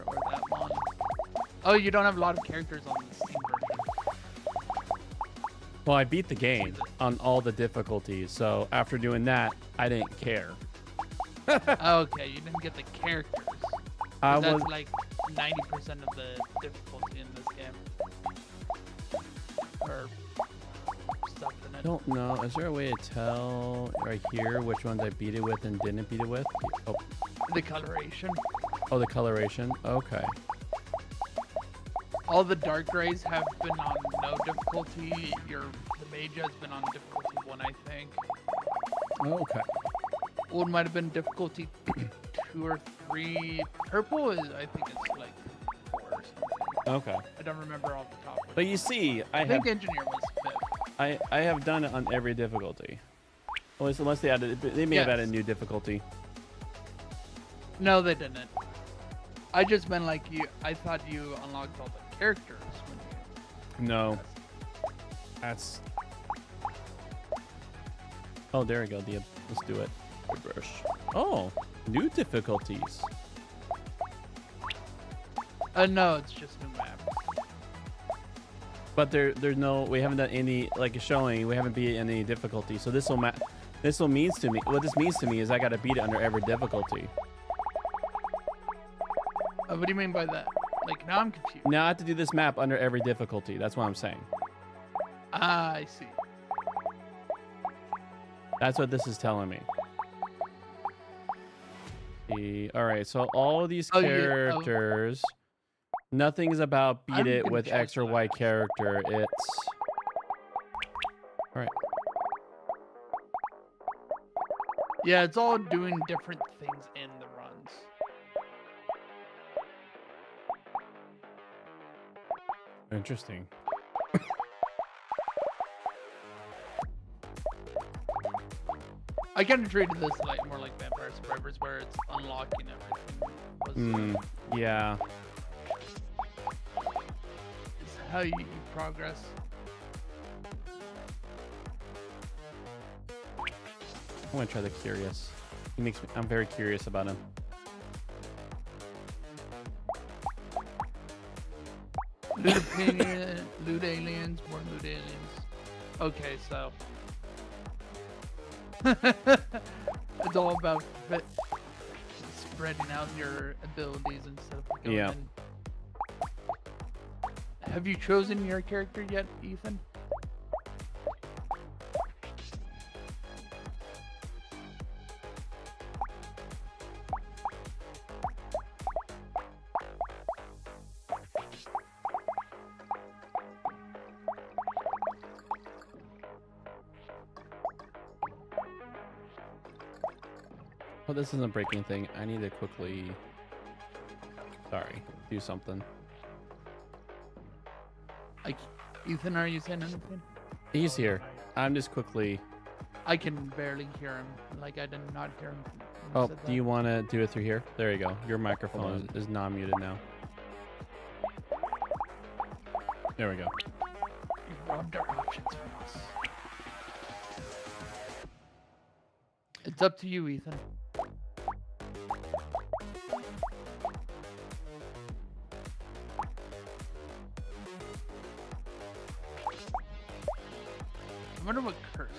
or that long. Oh, you don't have a lot of characters on the Steam version. Well, I beat the game on all the difficulties, so after doing that, I didn't care. Okay, you didn't get the characters. I That's was like 90% of the difficulty in this game. Or something. I don't know. Is there a way to tell right here which ones I beat it with and didn't beat it with? Oh, The coloration. oh, the coloration. Okay. All the dark rays have been on no difficulty. The mage has been on difficulty 1, I think. Okay. One might have been difficulty 2 or 3. Purple is, I think it's like 4 or something. Okay. I don't remember off the top. But you see, I think have engineer was 5th. I have done it on every difficulty. Unless they added, they may have Yes. added new difficulty. No, they didn't. I just meant like I thought you unlocked all the characters when you. No. That's. Oh, there we go. Let's do it. Brush. Oh, new difficulties. No, it's just new map. But there's no. We haven't done any like showing. We haven't beat any difficulty. So this will means to me. What this means to me is I gotta beat it under every difficulty. What do you mean by that? Like now I'm confused. Now I have to do this map under every difficulty. That's what I'm saying. Ah, I see. That's what this is telling me. All right, so all of these characters, nothing is about beat it with X or Y character. It's all right. Yeah, it's all doing different things in the runs. Interesting. I kind of treated this like more like Vampire Survivors, where it's unlocking everything. Yeah. It's how you progress. I want to try the curious. He makes me. I'm very curious about him. Loot aliens, more loot aliens. Okay, so it's all about spreading out your abilities instead of going in. Have you chosen your character yet, Ethan? Oh, this isn't a breaking thing. I need to quickly. Sorry, do something. Ethan, are you saying anything? He's here. I'm just quickly. I can barely hear him. Like I did not hear him. Oh, do you want to do it through here? There you go. Your microphone is non-muted now. There we go. You robbed our options from us. It's up to you, Ethan. I wonder what curse.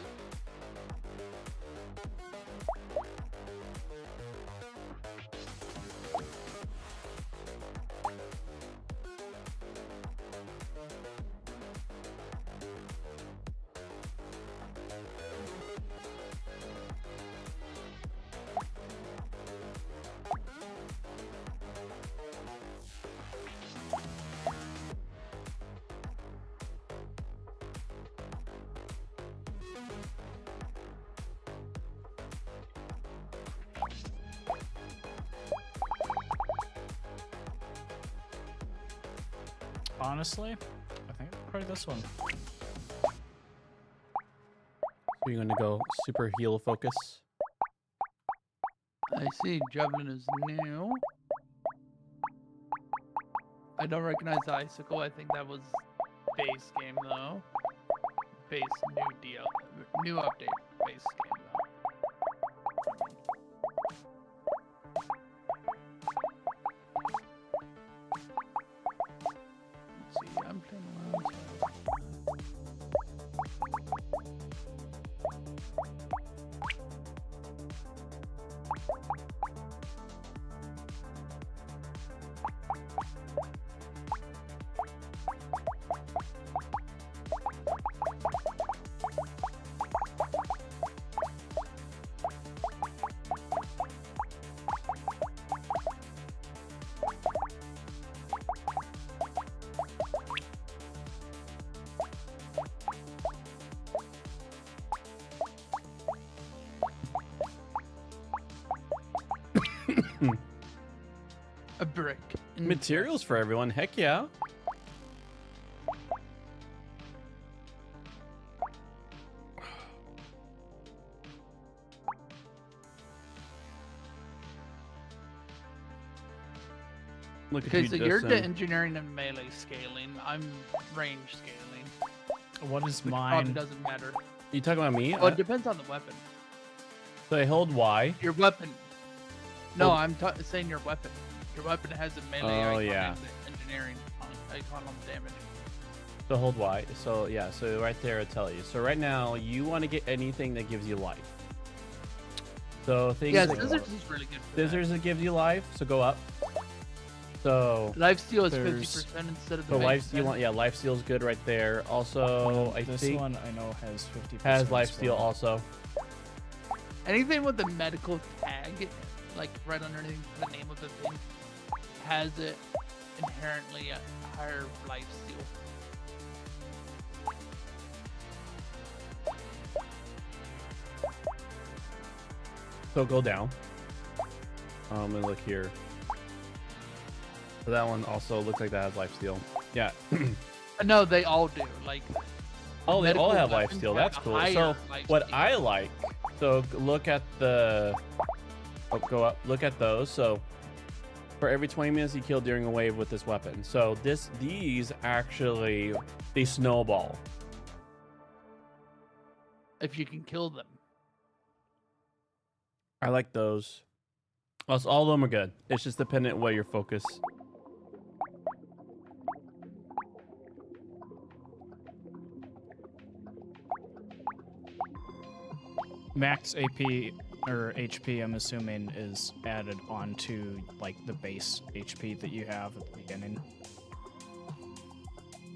Honestly, I think probably this one. So you're going to go super heal focus. I see. Javelin is new. I don't recognize the icicle. I think that was base game though. Base new update base game though. brick. Materials for everyone. Heck yeah. Look at Okay, you, so you're the Justin. engineering and melee scaling. I'm range scaling. What is Which probably mine? doesn't matter. You talking about me? Well, it depends on the weapon. So I hold Y. Your weapon. No, Well- I'm saying your weapon. Your weapon has a melee Oh, icon yeah. and the engineering icon on the damage. So hold Y. So yeah, so right there it'll tell you. So right now you want to get anything that gives you life. So things Yeah, like scissors is really good for scissors that gives you life, so go up. So that. Lifesteal is There's- 50% instead of the so life 50%. life steal's good right there. Also I This think one I know has 50%. has life as steal well. also. Anything with the medical tag, like right underneath the name of the thing, has it inherently a higher life steal. So go down. And look here. So that one also looks like that has life steal. Yeah. No, they all do. Like, Oh, they all medical have life weapons steal. have That's a cool. higher So life what steal. I like, so look at the, oh, go up, look at those. So for every 20 minutes you kill during a wave with this weapon. So these actually, they snowball. if you can kill them. I like those. Also, all of them are good. It's just dependent where your focus. Max AP or HP, I'm assuming, is added onto like the base HP that you have at the beginning.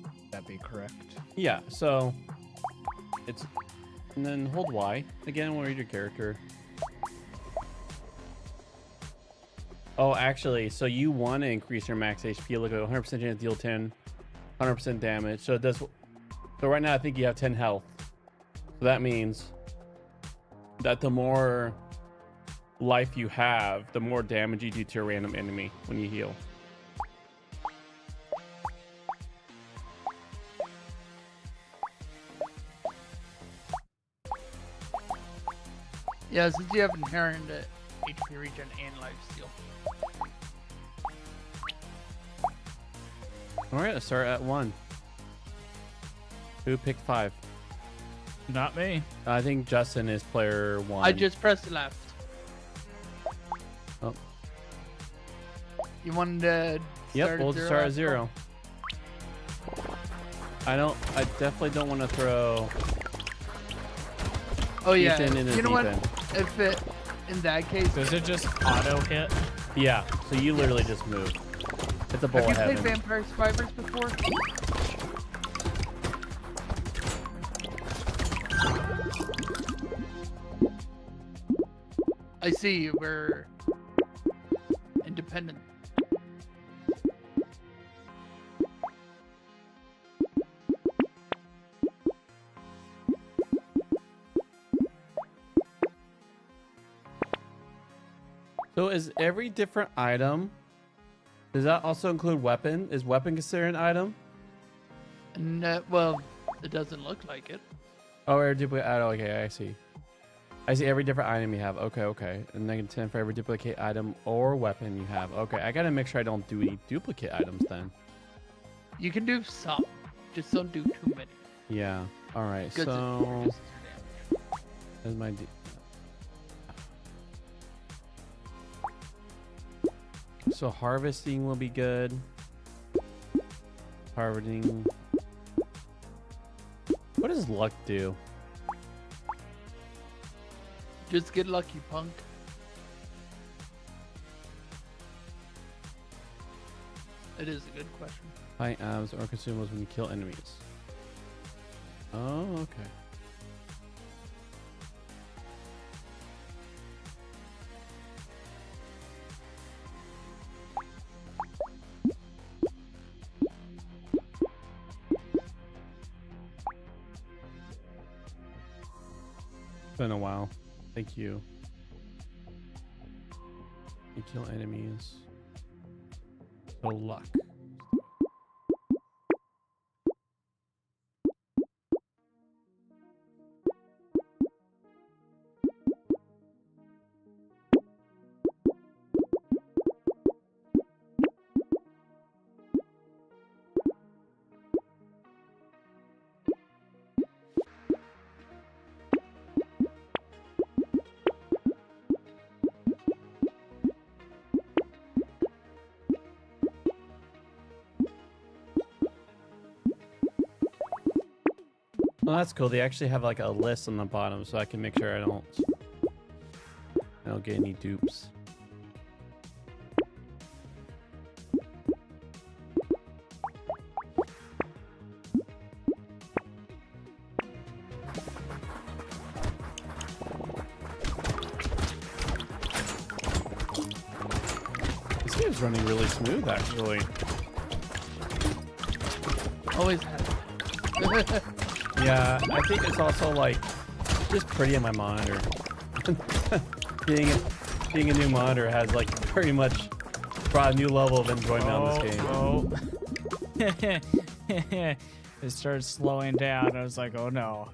Would that be correct? Yeah, so it's, and then hold Y. Again, we'll read your character. Oh, actually, so you want to increase your max HP. Look at 100% chance to deal 10, 100% damage. So it does. So right now, I think you have 10 health. So that means that the more life you have, the more damage you do to a random enemy when you heal. Yeah, since you have inherent HP regen and life steal. All right, let's start at 1. Who picked 5? Not me. I think Justin is player 1. I just pressed left. Oh. You wanted to Yep, start we'll at zero? start at after? 0. I definitely don't want to throw Oh yeah. Ethan in the You know deep what? end. If it, in that case, Does it just auto hit? Yeah, so you literally just move. It's a bowl have you of played heaven. Vampire Survivors before? I see. We're independent. So is every different item, does that also include weapon? Is weapon considered an item? And well, it doesn't look like it. Oh, or duplicate. Oh, okay, I see. I see every different item you have. Okay, okay. And -10 for every duplicate item or weapon you have. Okay, I gotta make sure I don't do any duplicate items then. You can do some, just don't do too many. Yeah. All right. Good So just your damage. that's my. So harvesting will be good. Harvesting. What does luck do? Just get lucky, punk. It is a good question. Find items or consumables when you kill enemies. Oh, okay. It's been a while. Thank you. You kill enemies. So luck. Well, that's cool. They actually have like a list on the bottom, so I can make sure I don't get any dupes. This game's running really smooth, actually. Always has. Yeah, I think it's also like just pretty on my monitor. being a new monitor has like pretty much brought a new level of enjoyment on this game. Oh. It started slowing down. I was like, oh no.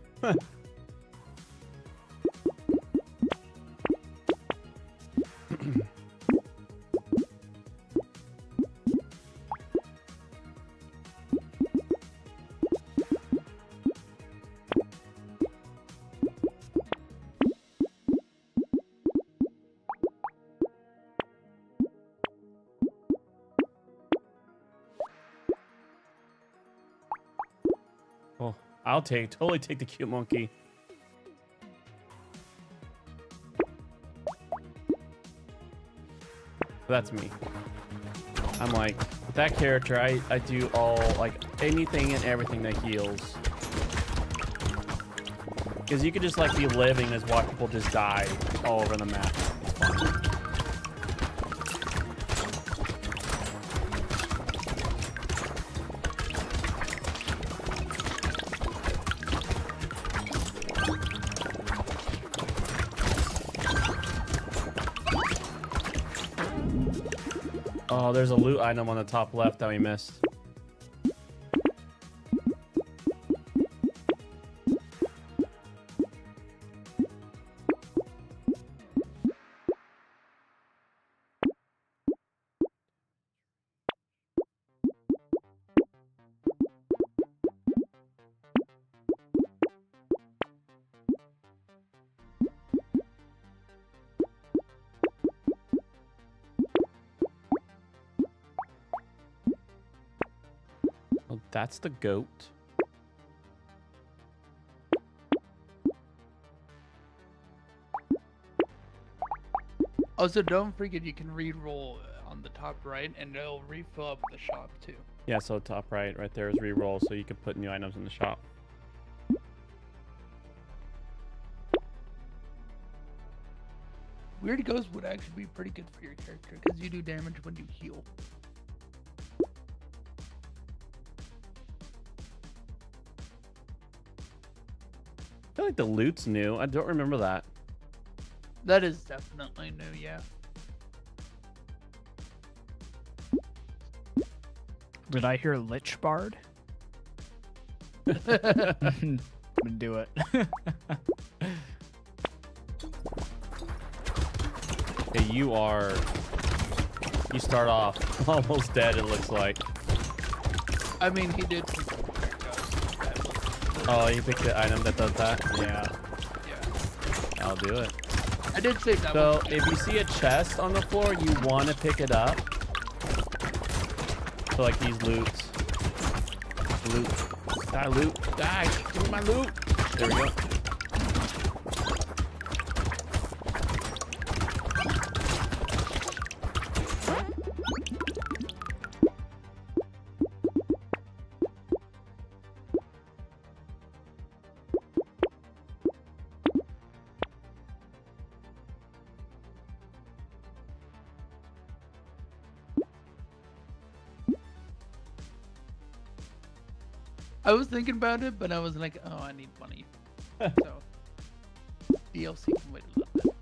Well, I'll totally take the cute monkey. That's me. I'm like, with that character, I do all, like, anything and everything that heals. Because you could just, like, be living as watch people just die all over the map. It's fun. Oh, there's a loot item on the top left that we missed. Well, that's the goat. Also, don't forget you can re-roll on the top right, and it'll refill up the shop too. Yeah, so top right there is reroll, so you can put new items in the shop. Weird Ghost would actually be pretty good for your character because you do damage when you heal. I feel like the loot's new. I don't remember that. That is definitely new, yeah. Did I hear Lich Bard? I'm gonna do it. Okay, you start off almost dead, it looks like. I mean, he did pick up Weird Ghost. That was- Oh, you picked the item that does that? Yeah, Yeah. I'll do it. I did say that So was if you see a chest on the floor, you want to pick it up. So like these loots. Loot. Die, loot. Die. Give me my loot. There we go. I was thinking about it, but I was like, oh, I need money. So, DLC can wait a little bit.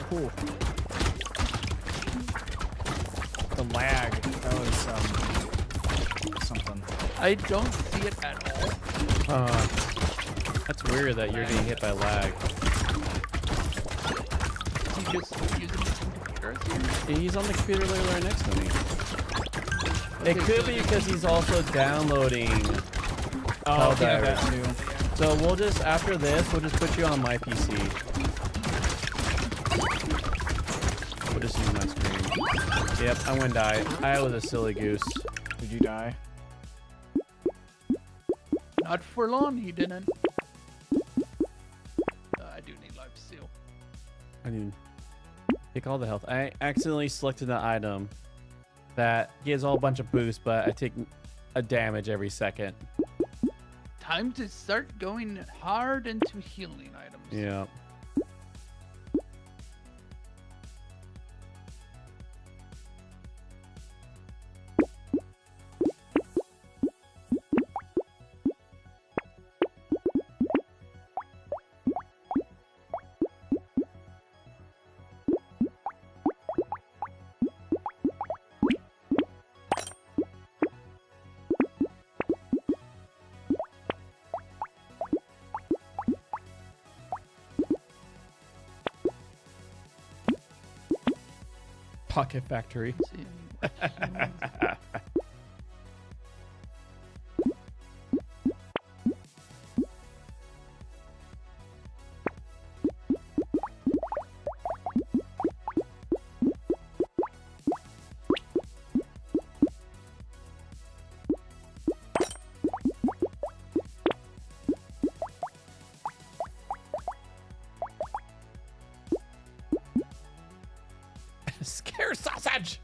Cool. The lag. That was something. I don't see it at all. That's weird that you're getting hit by lag. Is he just using his computer? He's on the computer literally right next to me. It Okay, could so be because he's also downloading. Oh, Helldivers. yeah, that too. So we'll just, after this, we'll just put you on my PC. We'll just use my screen. Yep, I'm gonna die. I was a silly goose. Did you die? Not for long, he didn't. I do need life steal. I mean, take all the health. I accidentally selected an item that gives all a bunch of boosts, but I take a damage every second. Time to start going hard into healing items. Yeah. Pocket Factory. Let's see. Scare sausage!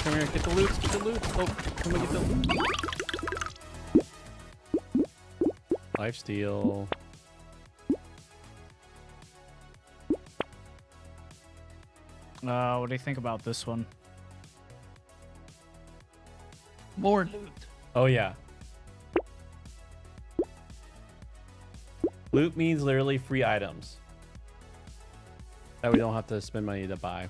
Come here, get the loot, get the loot. Oh, come on, get the loot. Life steal. What do you think about this one? More loot. Oh yeah. Loot means literally free items that we don't have to spend money to buy.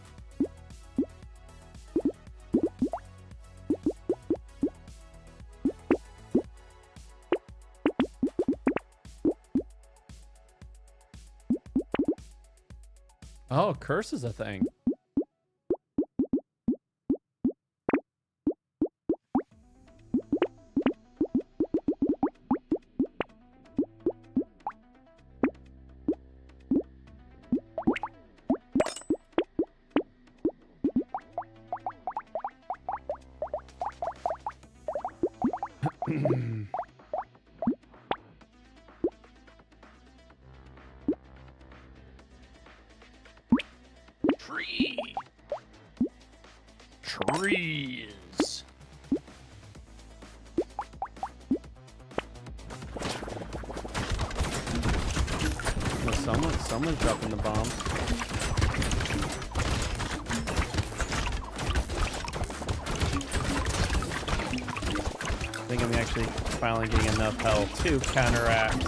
Oh, curse is a thing. Tree. Trees. No, someone's dropping the bombs. I think I'm actually finally getting enough health to counteract.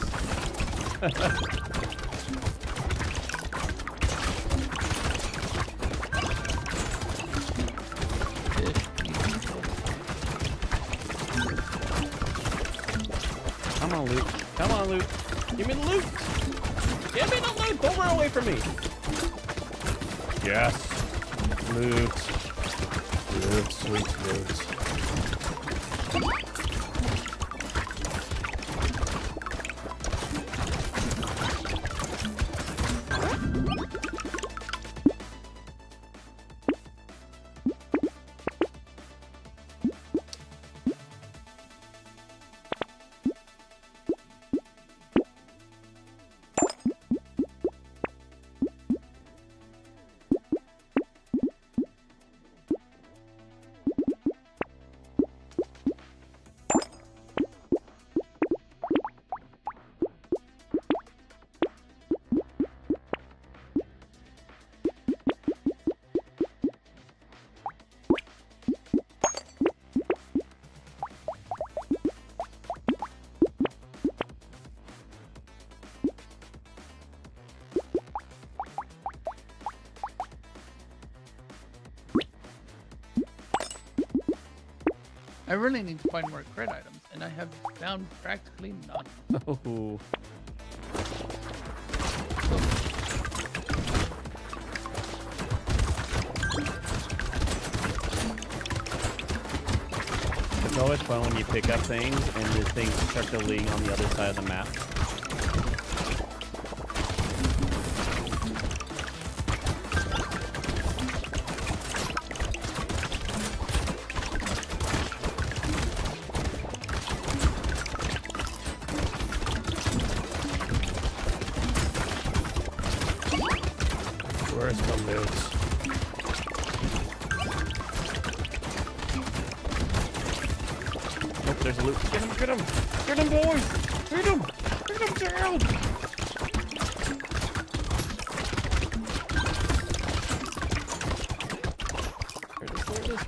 on, loot. Come on, loot. Give me the loot. Give me the loot. Don't run away from me. Yes. Loot. Loot. Sweet loot. I really need to find more crit items, and I have found practically none. Oh. It's always fun when you pick up things and the things start deleting on the other side of the map. Where's the loot? Nope, there's a loot. Get him, get him! Get him, boys! Get him! Get him down! Where is this?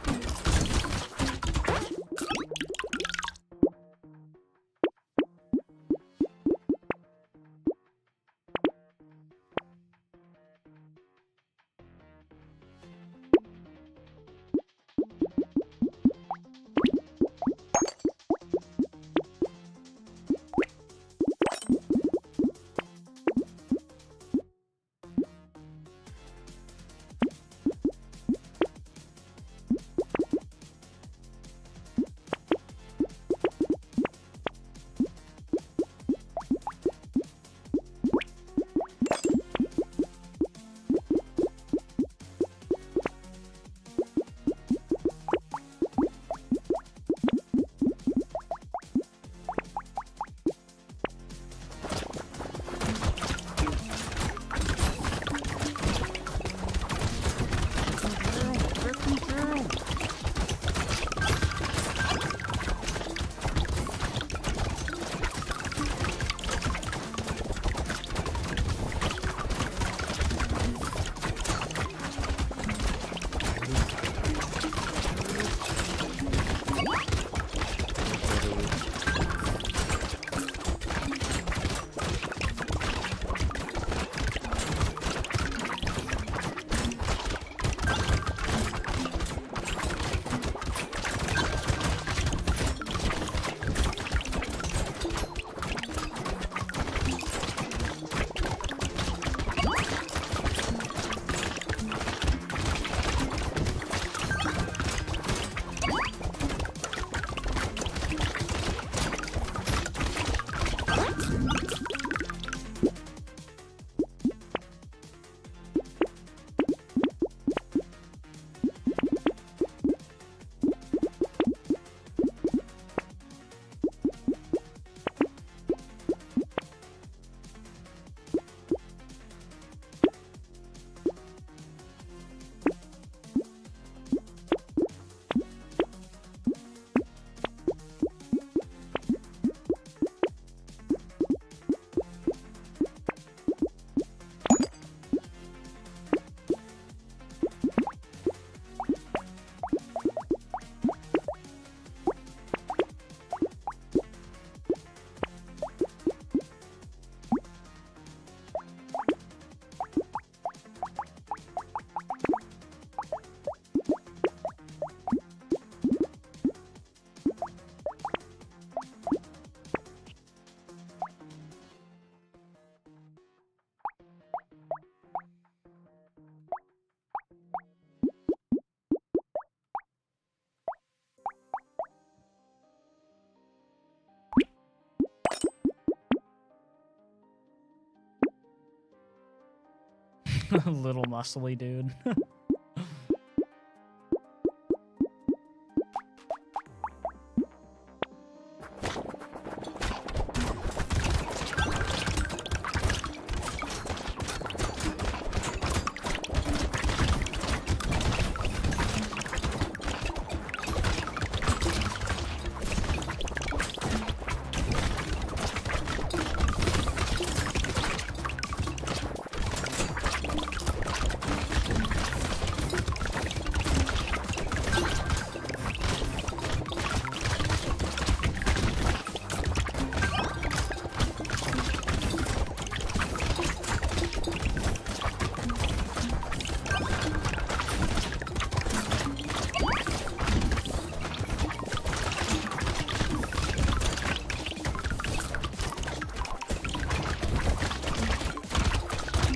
Little muscly dude.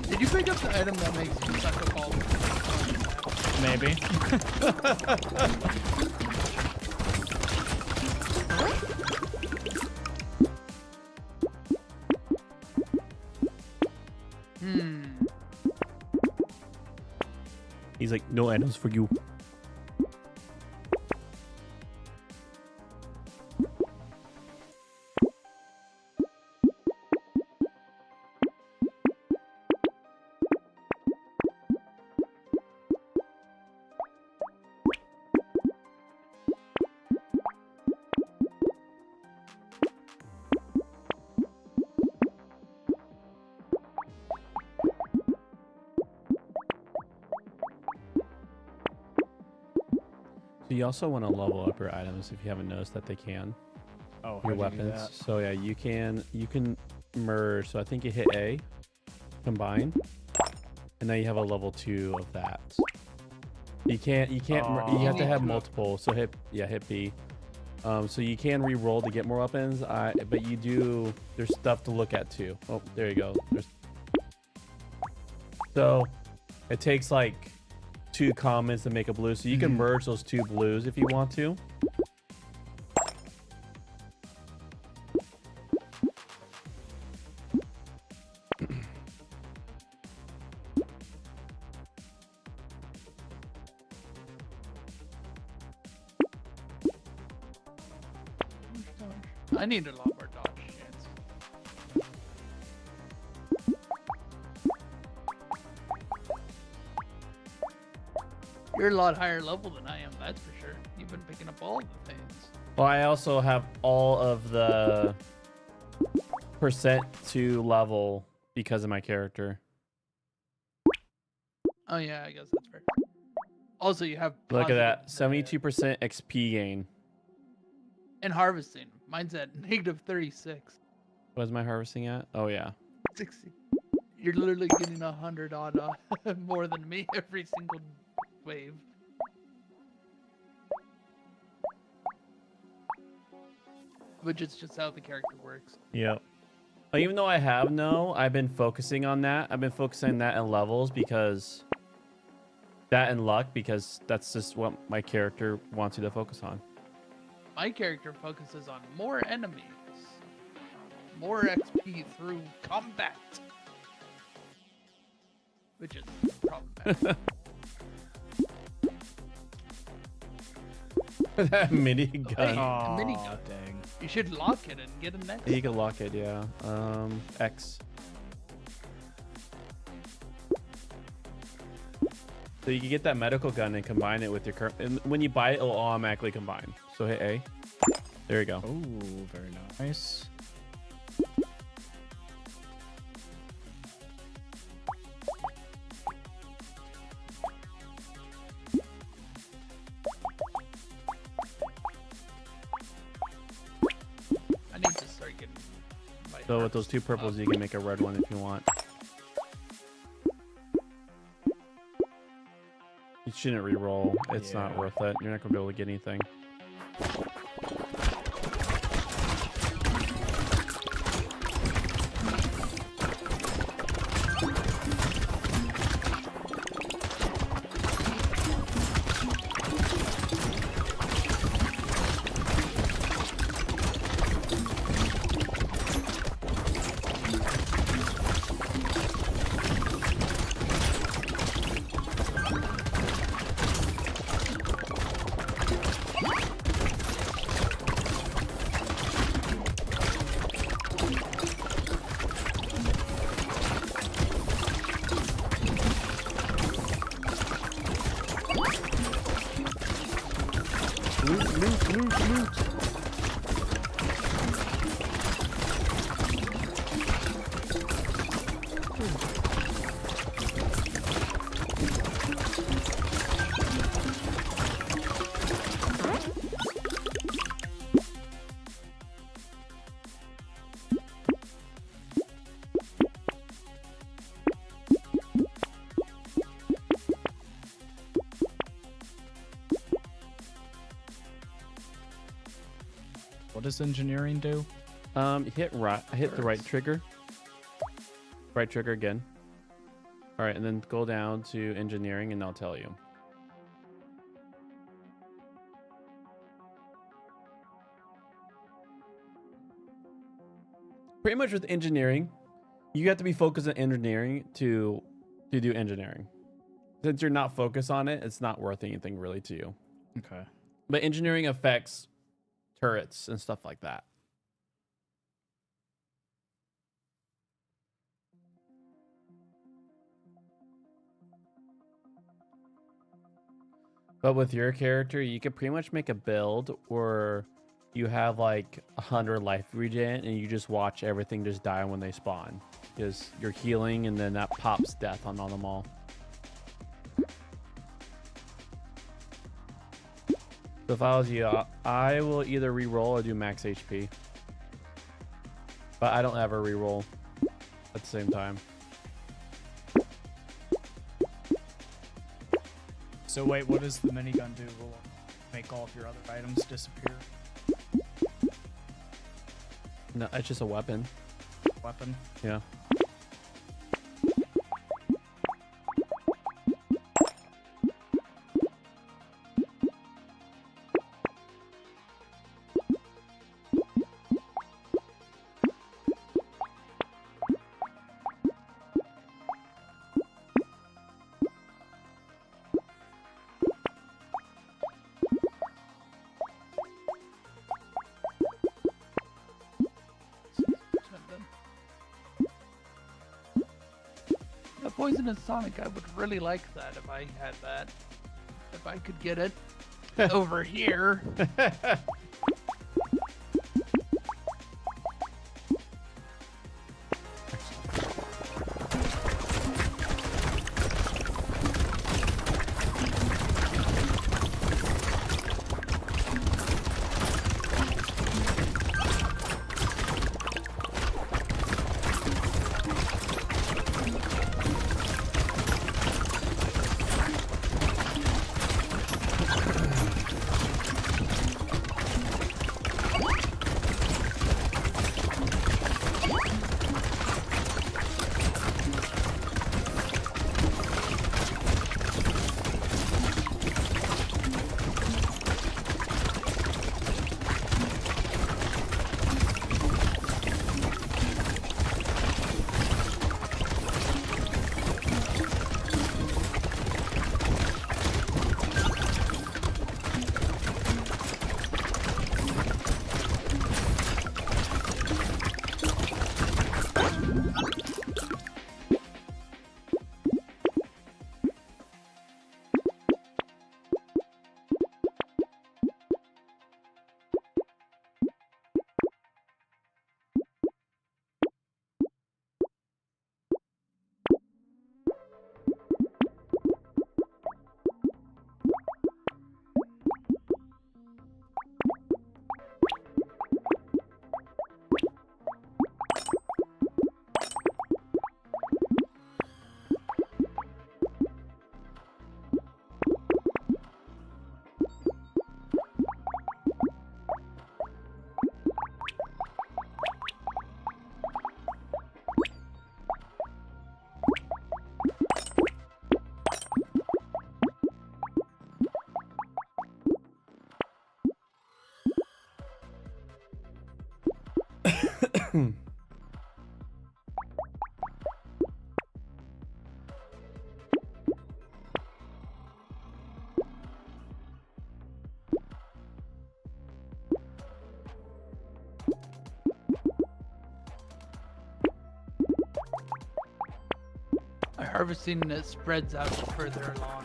Did you pick up the item that makes you suck up all the Maybe. He's like, no items for you. So you also want to level up your items if you haven't noticed that they can. Oh, Your how'd you do weapons. that? So yeah, you can merge. So I think you hit A, combine, and now you have a level 2 of that. You can't you have to have multiple. So hit B. So you can re-roll to get more weapons. But you do. There's stuff to look at too. Oh, there you go. So it takes like 2 commons to make a blue. So you can merge those 2 blues if you want to. I need a lot more dodge chance. You're a lot higher level than I am, that's for sure. You've been picking up all the things. Well, I also have all of the percent to level because of my character. Oh yeah, I guess that's fair. Also, you have Look at that, positive, 72% XP gain. and harvesting. Mine's at -36. What is my harvesting at? Oh yeah. 60. You're literally getting 100 odd more than me every single wave. Which is just how the character works. Yep. Even though I have I've been focusing on that. I've been focusing on that in levels because that and luck because that's just what my character wants you to focus on. My character focuses on more enemies, more XP through combat, which is problematic. That minigun. Oh, minigun. dang. You should lock it and get a next. You can lock it, yeah. X. So you can get that medical gun and combine it with your current. And when you buy it, it'll automatically combine. So hit A. There you go. Oh, very nice. I need to start getting my So with those 2 purples, you can make a red one if you want. You shouldn't re-roll. It's not Yeah. worth it. You're not gonna be able to get anything. does engineering do? Hit the right trigger. Right trigger again. All right, and then go down to engineering, and I'll tell you. Pretty much with engineering, you have to be focused on engineering to do engineering. Since you're not focused on it, it's not worth anything really to you. Okay. But engineering affects turrets and stuff like that. But with your character, you could pretty much make a build where you have like 100 life regen and you just watch everything just die when they spawn. Because you're healing and then that pops death on them all. So if I was you, I will either re-roll or do max HP. But I don't ever re-roll at the same time. So wait, what does the minigun do? Will it make all of your other items disappear? No, it's just a weapon. Weapon? Yeah. Poisonous Sonic, I would really like that if I had that. If I could get it over here. Harvesting it spreads out further along.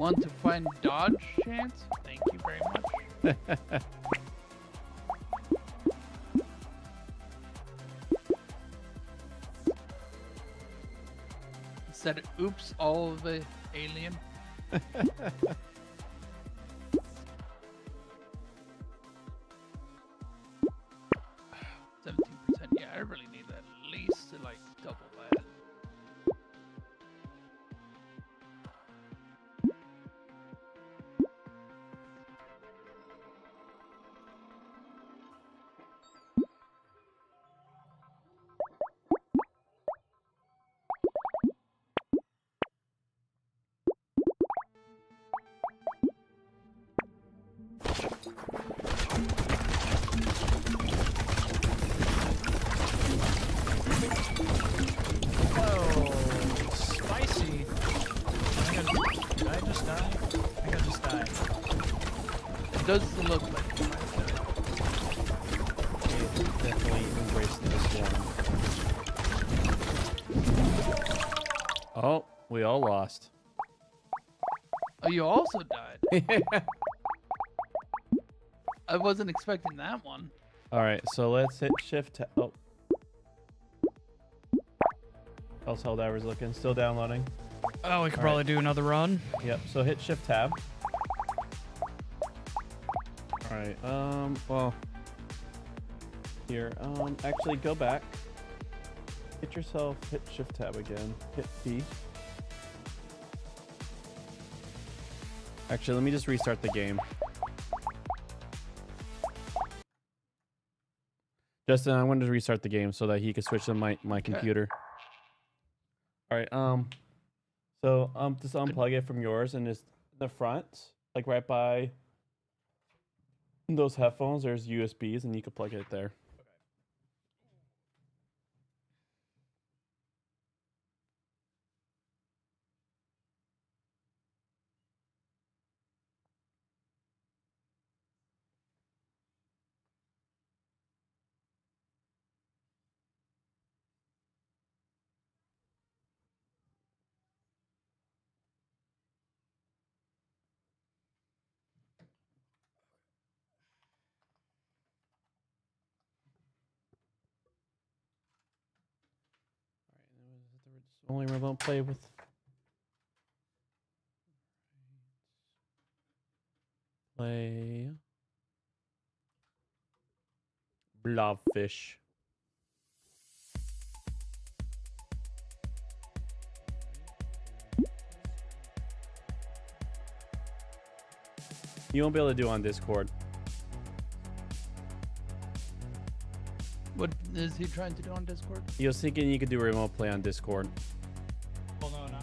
Want to find dodge chance? Thank you very much. Said oops all of the alien. 17%. Yeah, I really need at least to like double that. Whoa, spicy. Did I just die? I think I just died. It does look like it. Okay, definitely embrace this one. Oh, we all lost. Oh, you also died. I wasn't expecting that one. All right, so let's hit shift. Oh. How's Helldivers looking? Still downloading? Oh, we could All probably right. do another run. Yep, so hit shift tab. All right, well, here, actually go back. Hit yourself, hit shift tab again, hit P. Actually, let me just restart the game. Justin, I wanted to restart the game so that he could switch to my computer. All right, so just unplug it from yours and just the front, like right by those headphones, there's USBs and you could plug it there. Only remote play with. Play. Blobfish. You won't be able to do it on Discord. What is he trying to do on Discord? He was thinking you could do remote play on Discord. Well, no, not.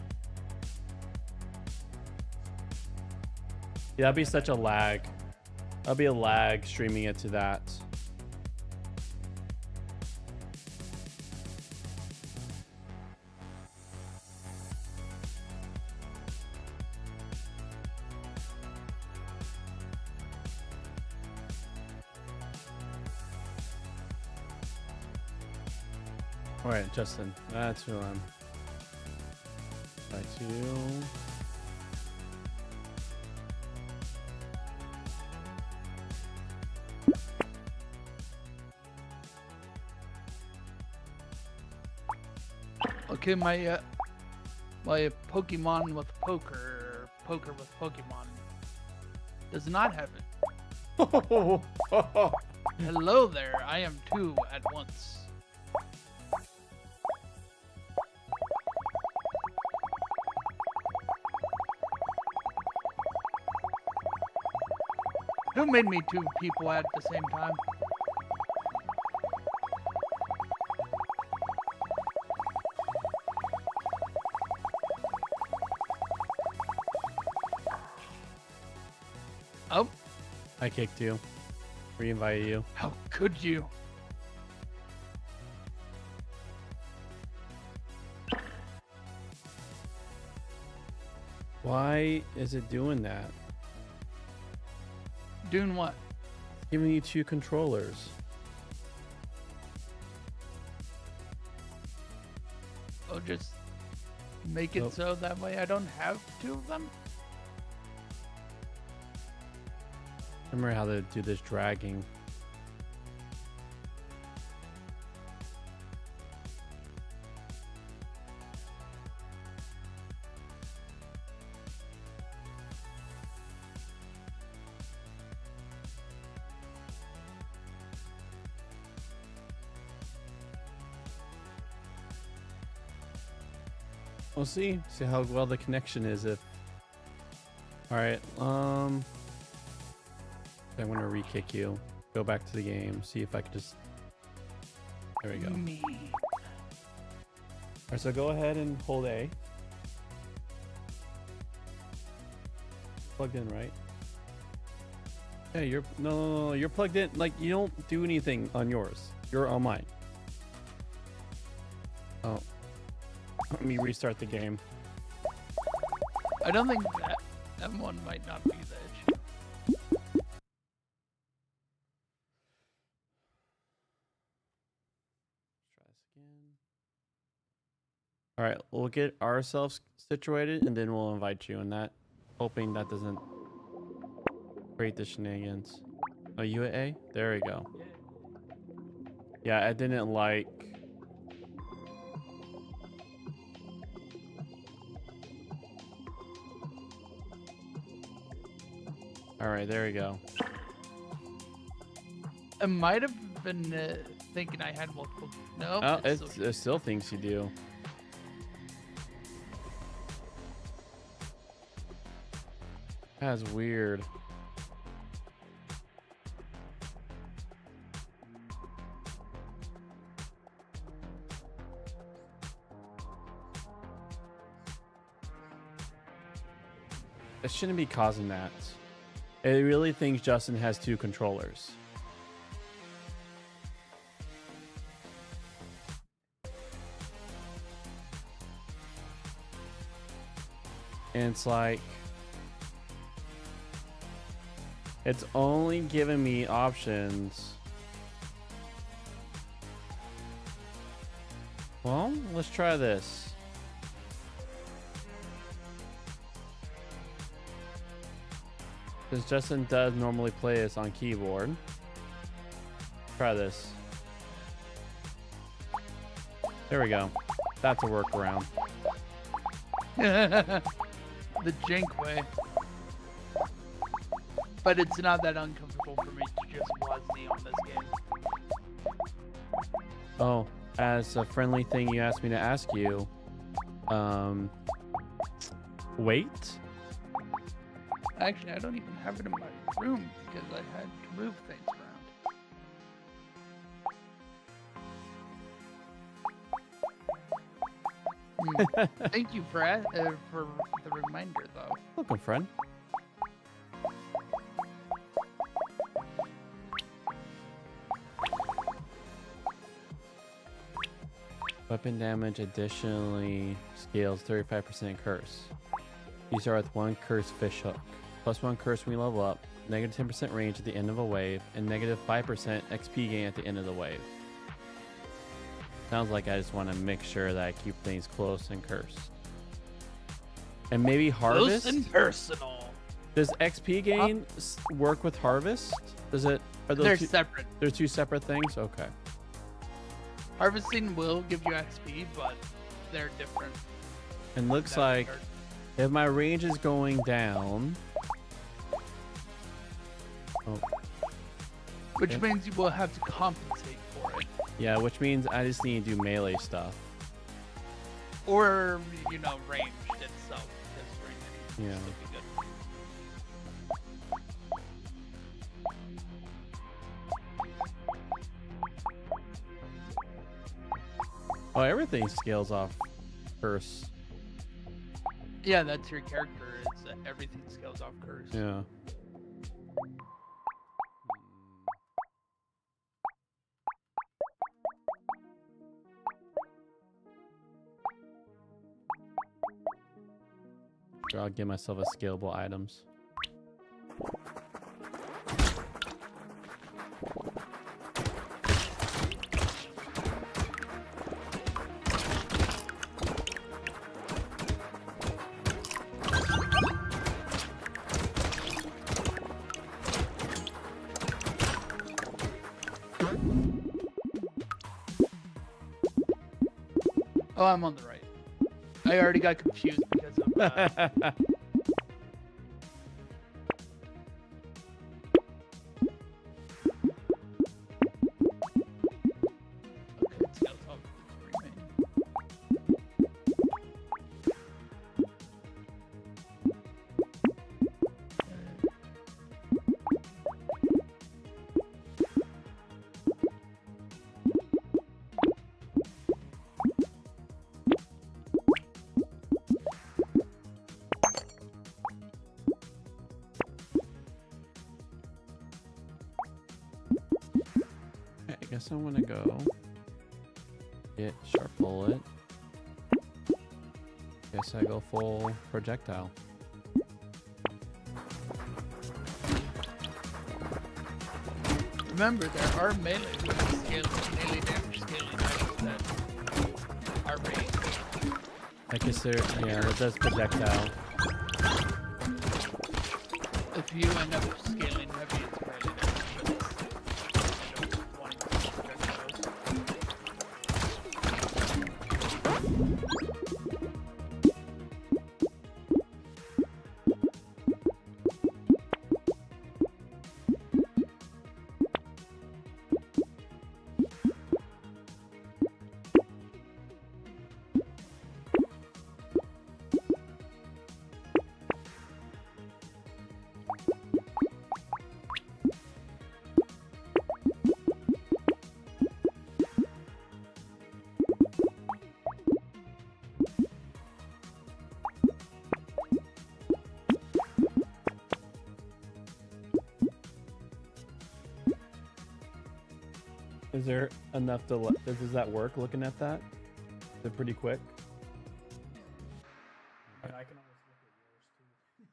Yeah, that'd be such a lag. That'd be a lag streaming it to that. All right, Justin, that's who I'm. Back to you. Okay, my Pokemon with poker with Pokemon does not have it. Hello there, I am two at once. Who made me two people at the same time? Oh, I kicked you. Re-invited you. how could you? Why is it doing that? Doing what? Giving you two controllers. Oh, just make it Oh. so that way I don't have two of them? Remember how to do this dragging. We'll see how well the connection is. If all right, I'm gonna re-kick you. Go back to the game. See if I can just. There we go. Me. All right, so go ahead and hold A. Plugged in, right? Yeah, you're no, you're plugged in. Like you don't do anything on yours. You're on mine. Oh. Let me restart the game. I don't think that M1 might not be the issue. Try this again. All right, we'll get ourselves situated and then we'll invite you in that, hoping that doesn't create the shenanigans. Oh, you at A? There we go. Yeah, I didn't like. All right, there we go. I might have been thinking I had multiple. No, Oh, it still thinks you do. That's weird. It shouldn't be causing that. It really thinks Justin has two controllers. And it's like, it's only giving me options. Well, let's try this. Since Justin does normally play this on keyboard. Try this. There we go. That's a workaround. the jank way. But it's not that uncomfortable for me to just WASD on this game. Oh, as a friendly thing you asked me to ask you, wait? Actually, I don't even have it in my room because I had to move things around. Thank you for the reminder, though. Welcome, friend. Weapon damage additionally scales 35% curse. These are with one curse fish hook. Plus one curse when we level up, negative 10% range at the end of a wave, and negative 5% XP gain at the end of the wave. Sounds like I just want to make sure that I keep things close and cursed. And maybe harvest? Close and personal. Does XP gain work with harvest? Does it? Are those They're two, separate. they're two separate things? Okay. Harvesting will give you XP, but they're different. And looks That like regard. if my range is going down. Oh, Which okay. means you will have to compensate for it. Yeah, which means I just need to do melee stuff. Or, ranged itself. This range Yeah. should be good. Oh, everything scales off curse. Yeah, that's your character. It's everything scales off curse. Yeah. Sure, I'll give myself a scalable items. Oh, I'm on the right. I already got confused because of. Okay, Scouts all remain. I guess I'm gonna go get sharp bullet. Guess I go full projectile. Remember, there are melee melee damage scaling items that are ranged. I guess there, yeah, it does projectile. If you end up scaling heavy, it's melee damage. But end up wanting to use projectiles. Is there enough to does that work looking at that? Is it pretty quick?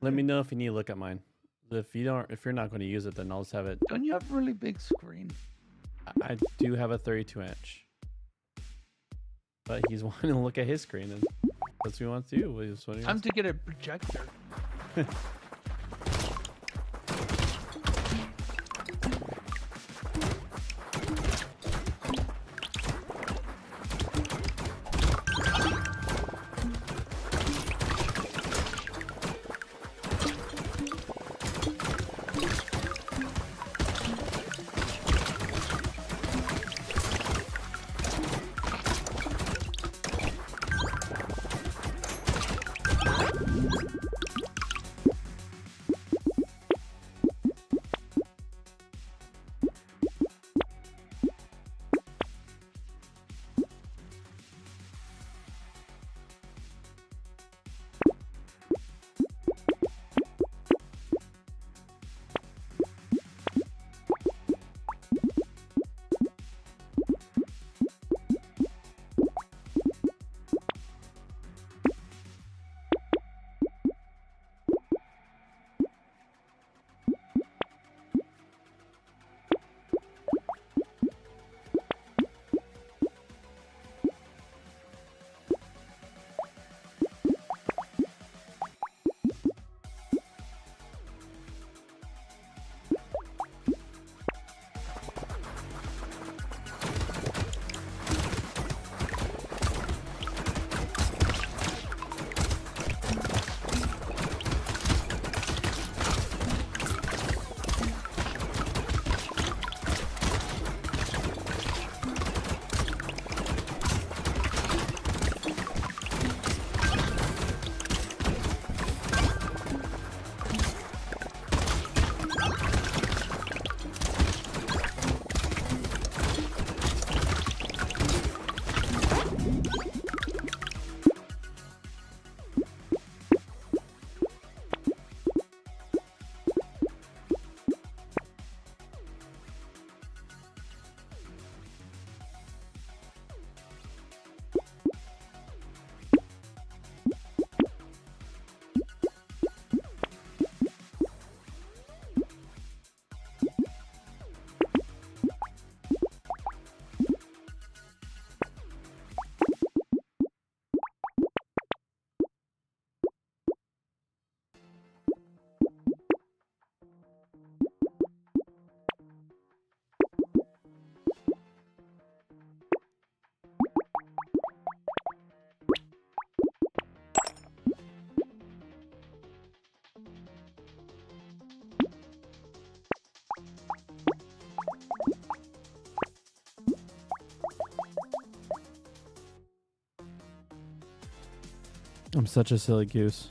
Let me know if you need to look at mine. If you're not going to use it, then I'll just have it. Don't you have a really big screen? I do have a 32-inch, but he's wanting to look at his screen, and that's what he wants to do. Time to get a projector. I'm such a silly goose.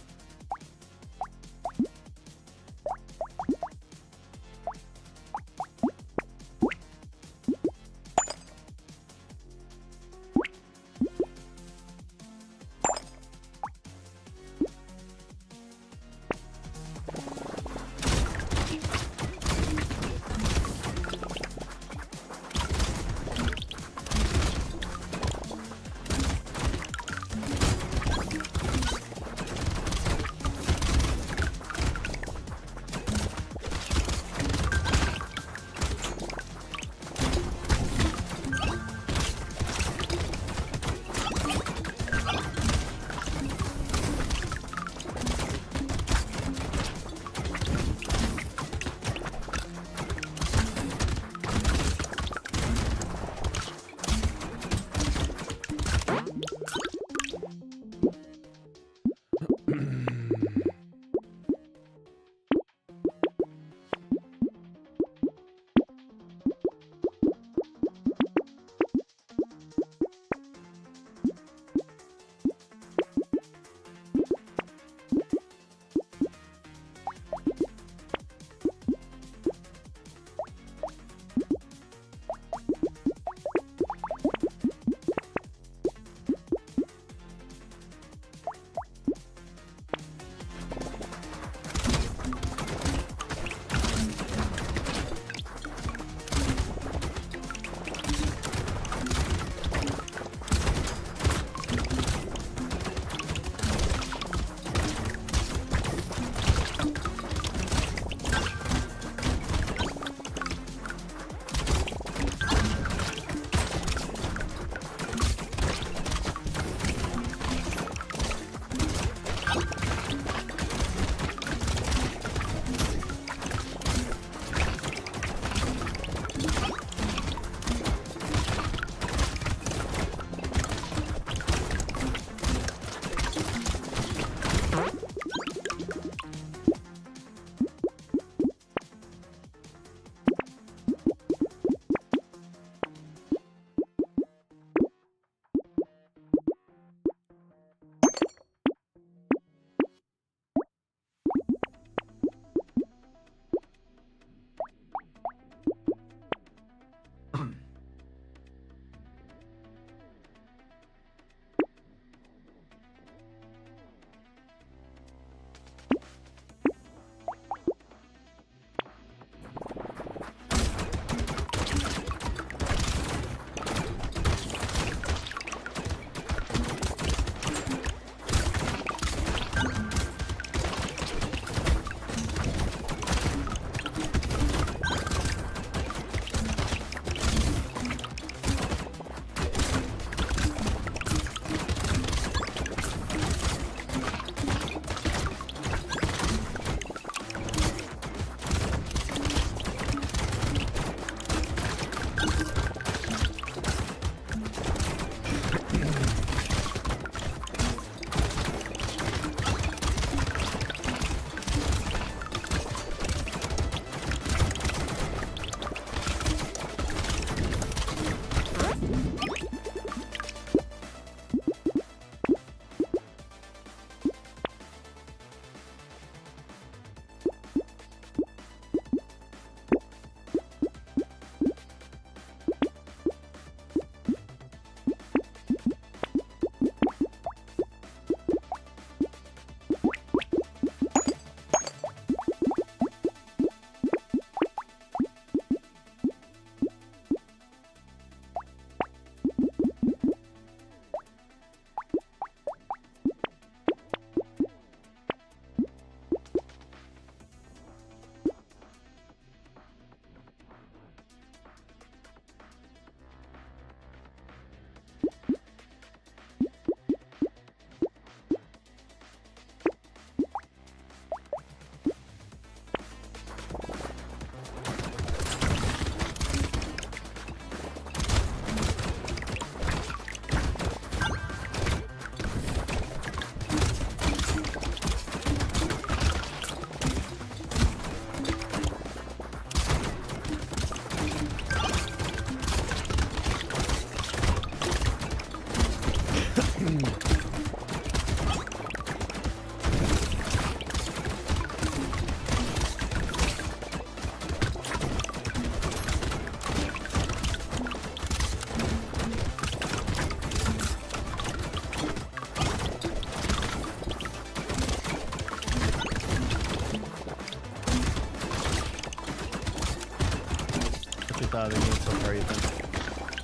the game so far, Ethan?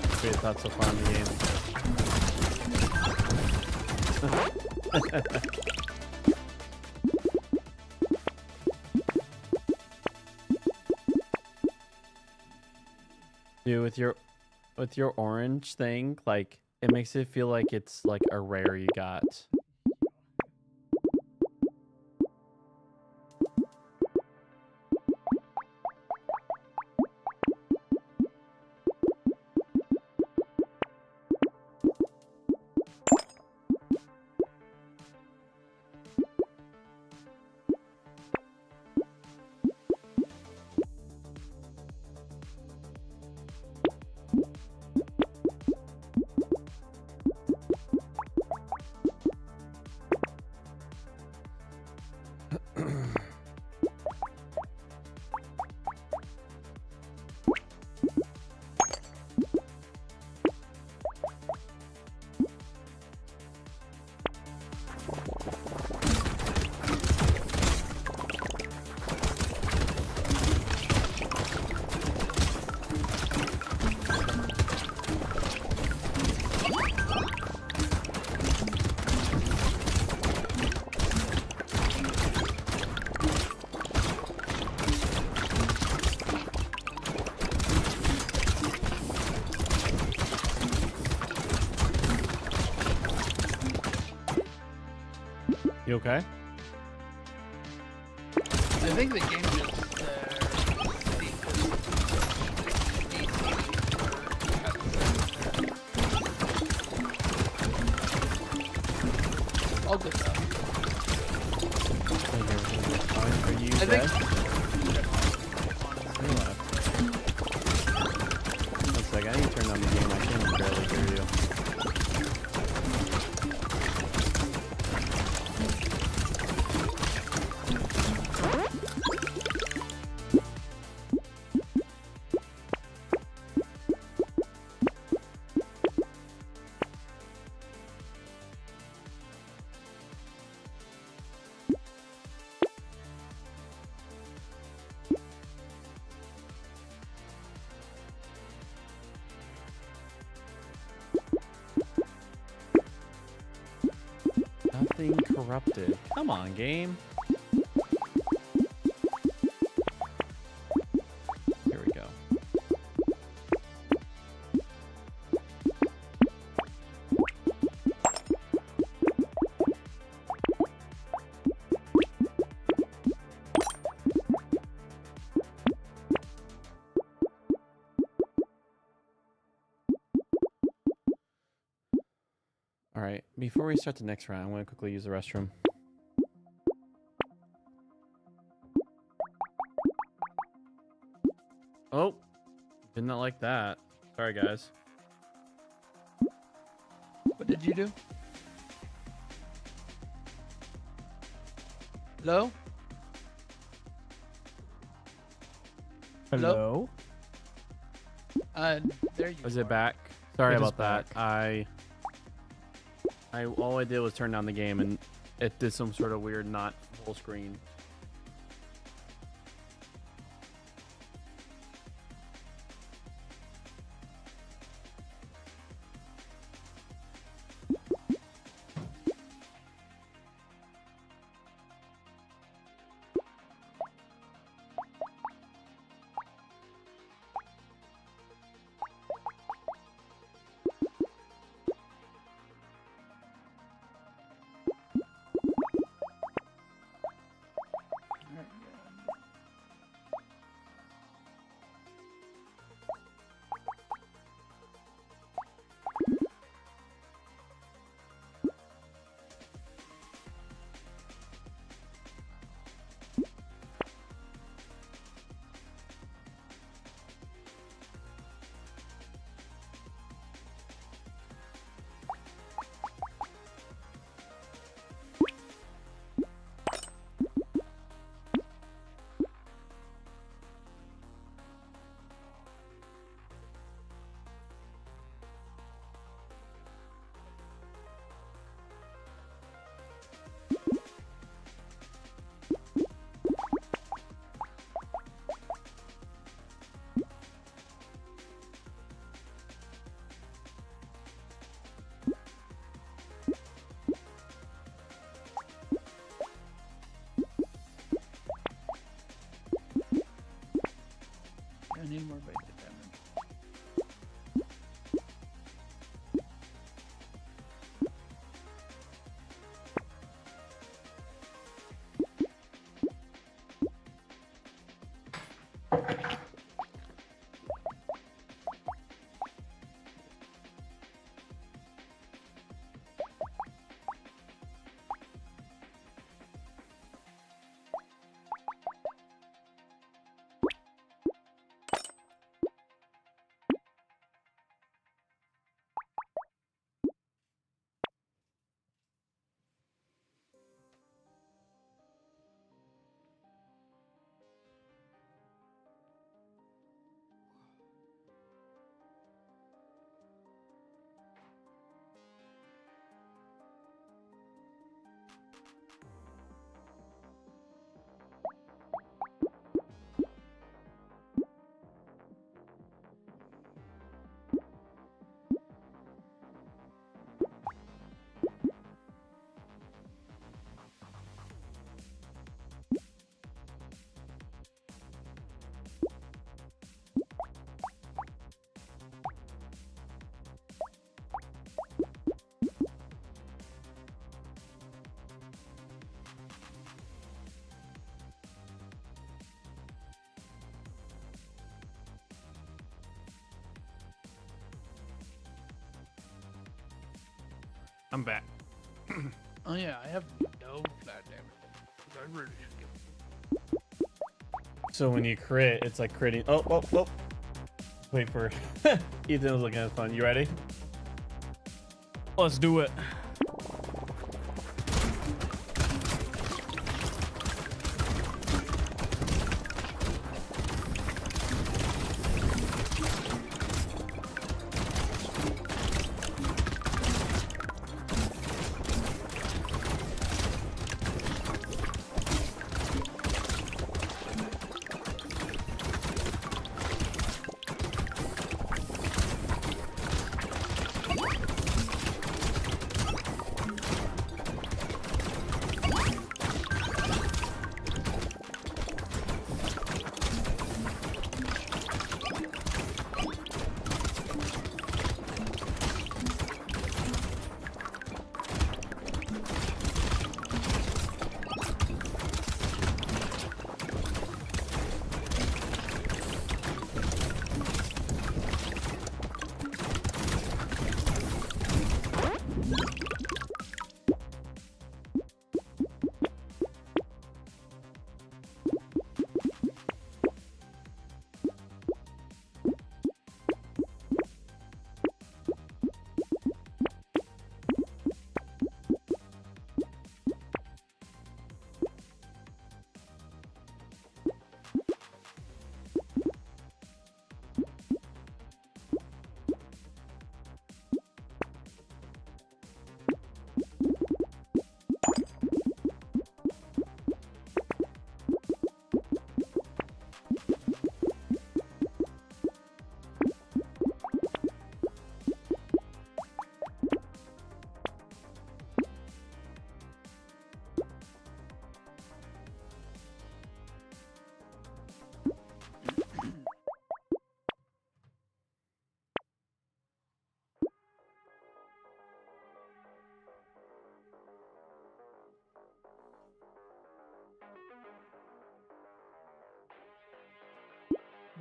What are your thoughts so far on the game? Dude, with your orange thing, like it makes it feel like it's like a rare you got. You okay? I think the game just all good stuff. Are you I dead? think One sec, I need to turn on the game. I can barely hear you. Nothing corrupted. Come on, game. Here we go. All right, before we start the next round, I'm going to quickly use the restroom. Oh, did not like that. Sorry, guys. what did you do? Hello? Hello? There you Was are. it back? Sorry It is about that. back. All I did was turn down the game and it did some sort of weird not full screen. I'm back. Oh yeah, I have no flat damage. I really didn't give. So when you crit, it's like critting. Oh, oh, oh. Wait for Ethan was looking at fun. You ready? Let's do it.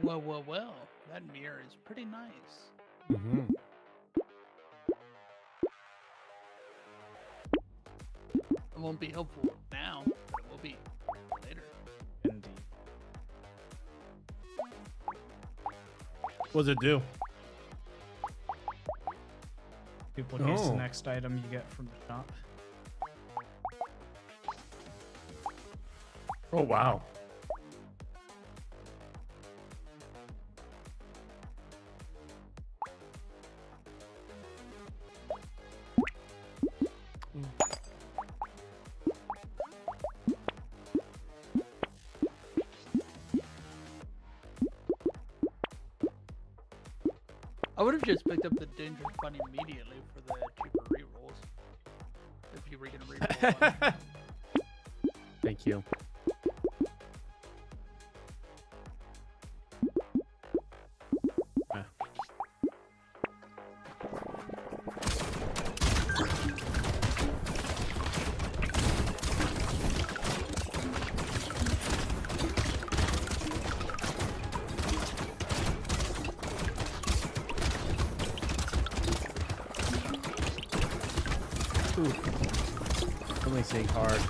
Well, well, well. That mirror is pretty nice. Mm-hmm. It won't be helpful now, but it will be later. Indeed. What does it do? Duplicates Oh. the next item you get from the shop. Oh wow. I would have just picked up the Dangerous Bunny immediately for the cheaper rerolls. If you were gonna reroll one. Thank you. Ah. Ooh. Only saying hard.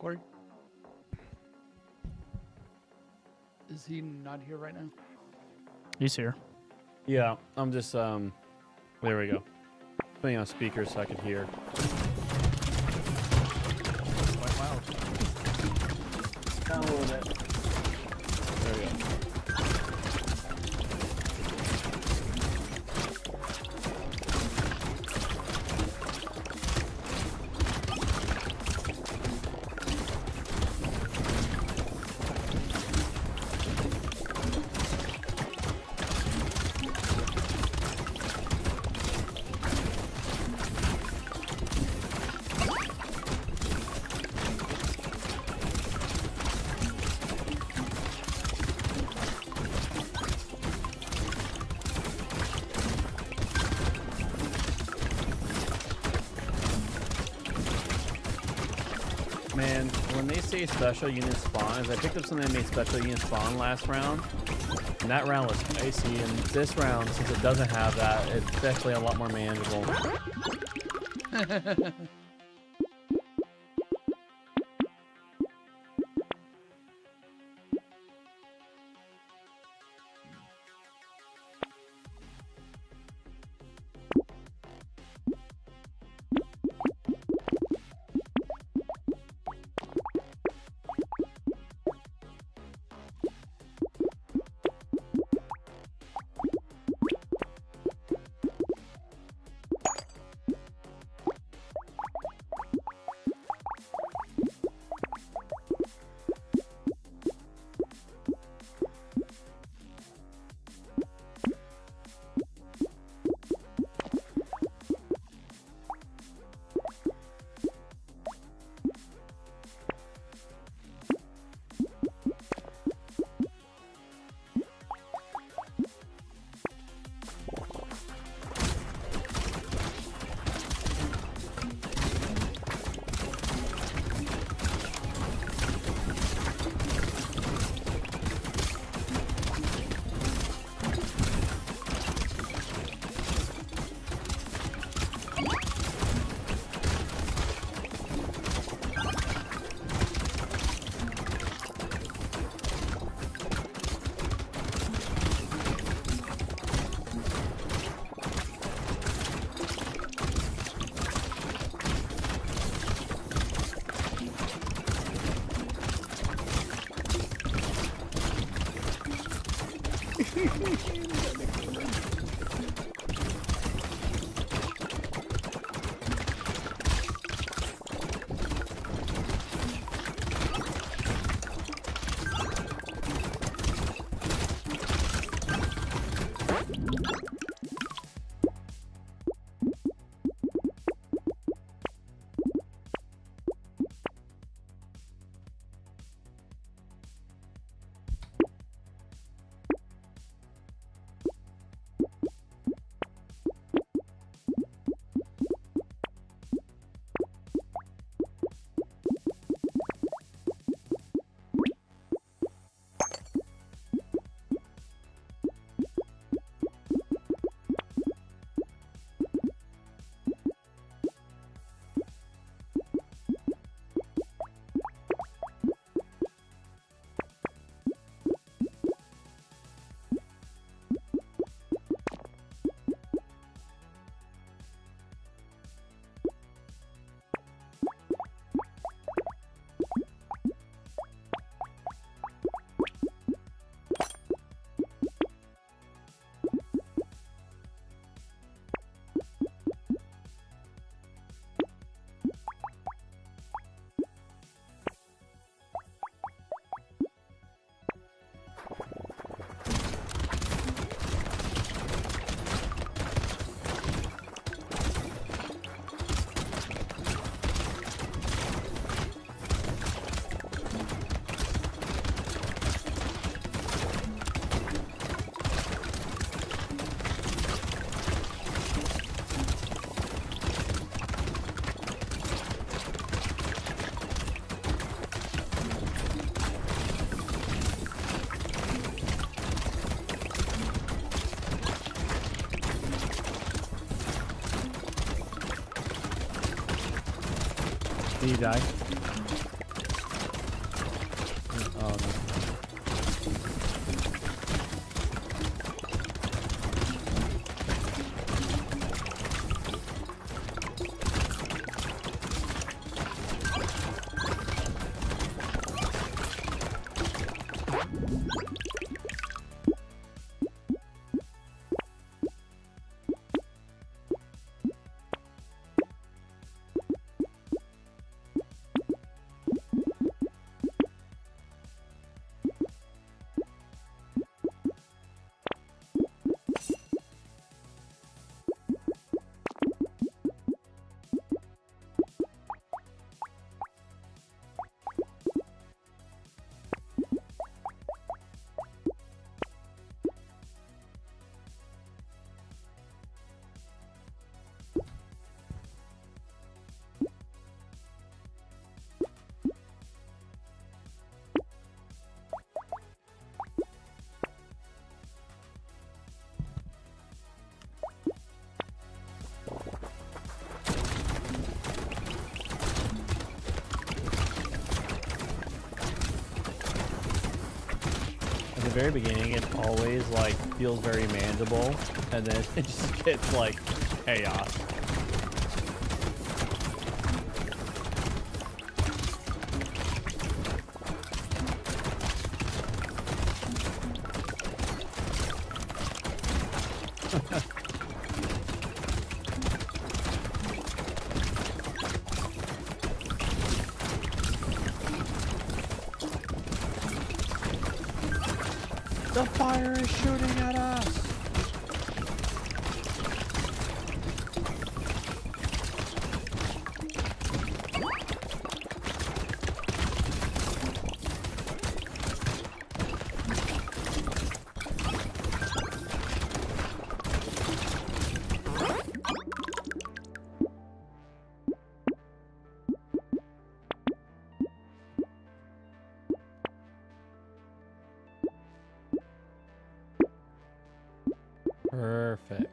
Corey? Is he not here right now? He's here. Yeah, I'm just there we go. Putting on speaker so I can hear. Quite loud. Down a little bit. There we go. Man, when they say special unit spawns, I picked up something that made special unit spawn last round, and that round was spicy, and this round, since it doesn't have that, it's definitely a lot more manageable. Did he die? At the very beginning, it always like feels very manageable, and then it just gets like chaos. The fire is shooting at us! Perfect.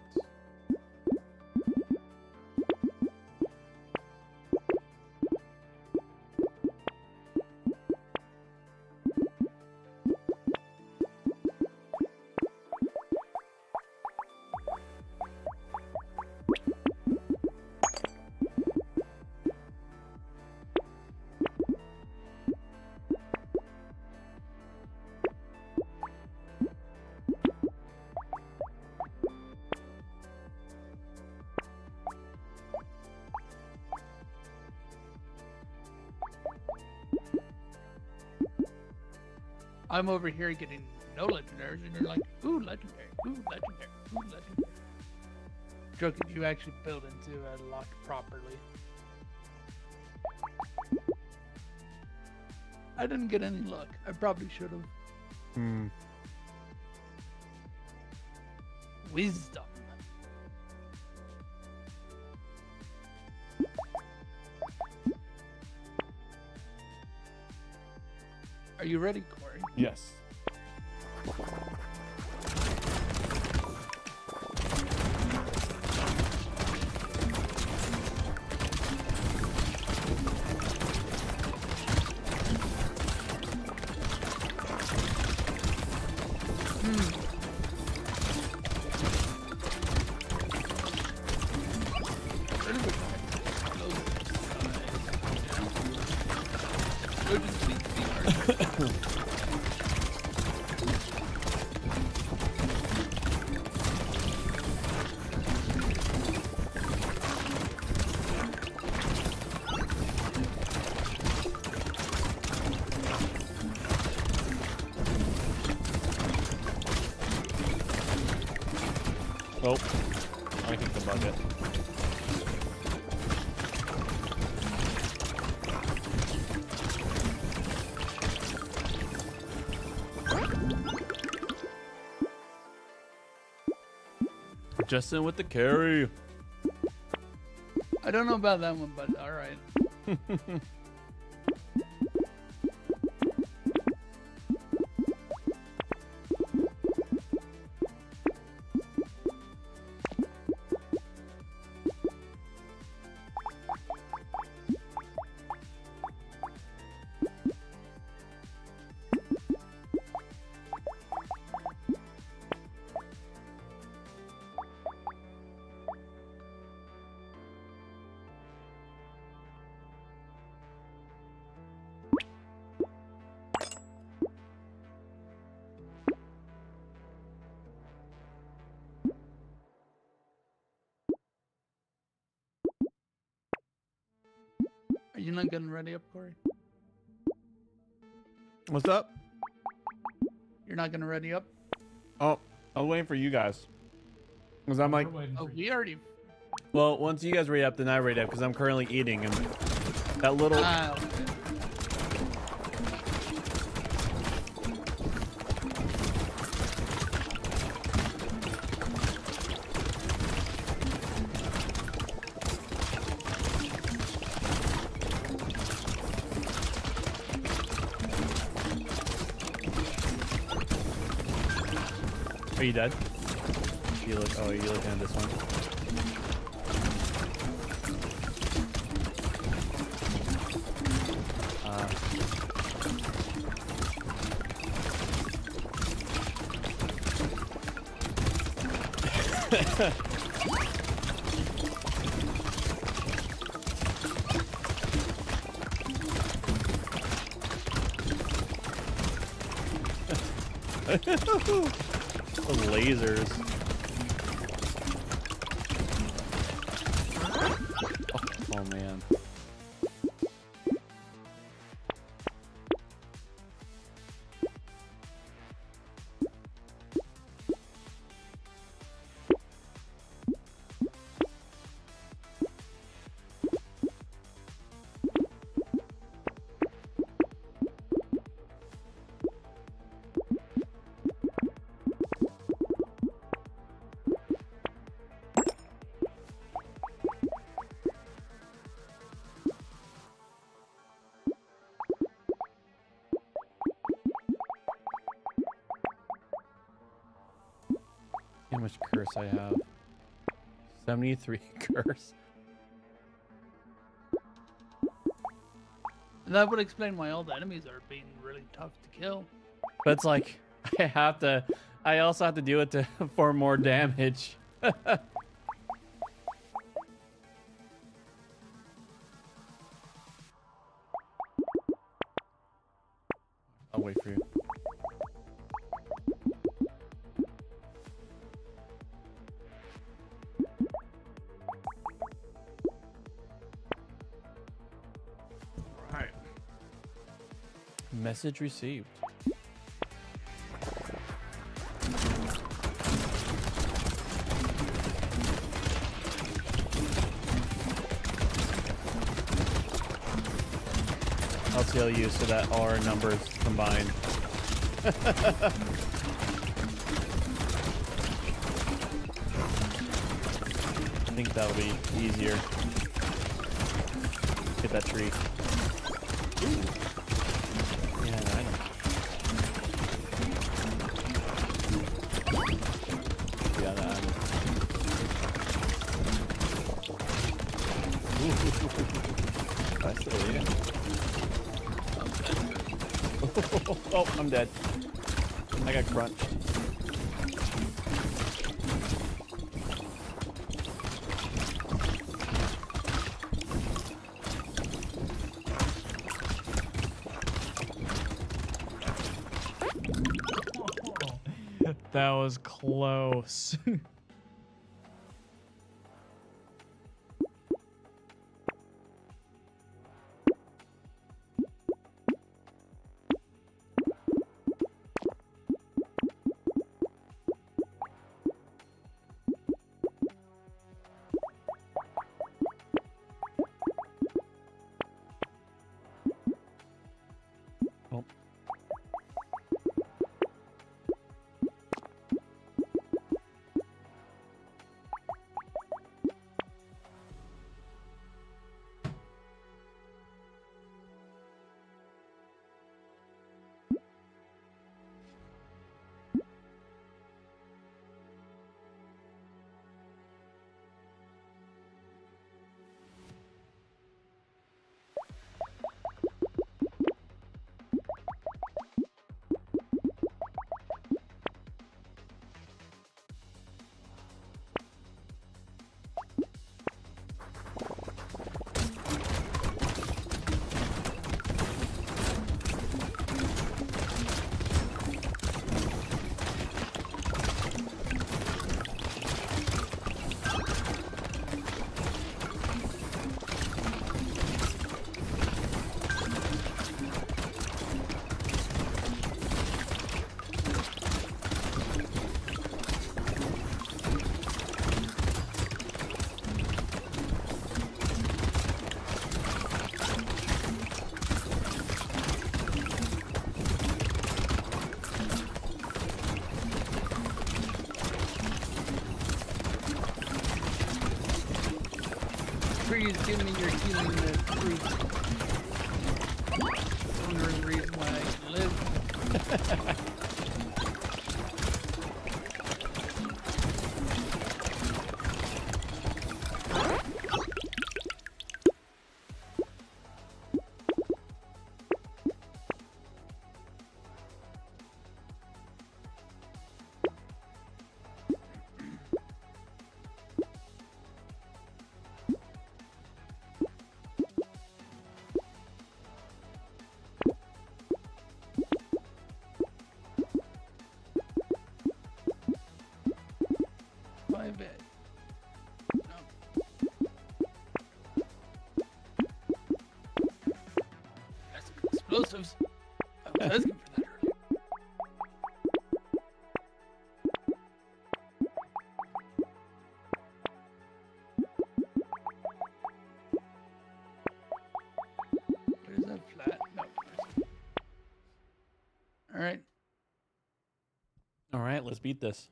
I'm over here getting no legendaries, and you're like, ooh, legendary, ooh, legendary, ooh, legendary. Joke if you actually build into a lock properly. I didn't get any luck. I probably should have. Hmm. Wisdom. Are you ready, Corey? Yes. Oh, I kicked the bucket. Justin with the carry. I don't know about that one, but all right. You not getting ready up, Corey? What's up? You're not gonna ready up? Oh, I was waiting for you guys. Because I'm like, Oh, we already. well, once you guys ready up, then I ready up because I'm currently eating and that little. Ah, okay. Are you dead? You look. Oh, you're looking at this one. The lasers. Oh man. How much curse I have? 73 curse. That would explain why all the enemies are being really tough to kill. But it's like I also have to do it for more damage. I'll wait for you. Right. Message received. I'll tell you so that all our numbers combined. I think that'll be easier. Get that tree. Ooh. Yeah, an item. Yeah, that item. Ooh. I still eat it. Oh, I'm dead. I got crunched. That was close. Oh. you give me your healing fruits. Only reason why I can live. My bad. No. That's some explosives. I was asking for that earlier. Where's that flat? No. All right. All right, let's beat this.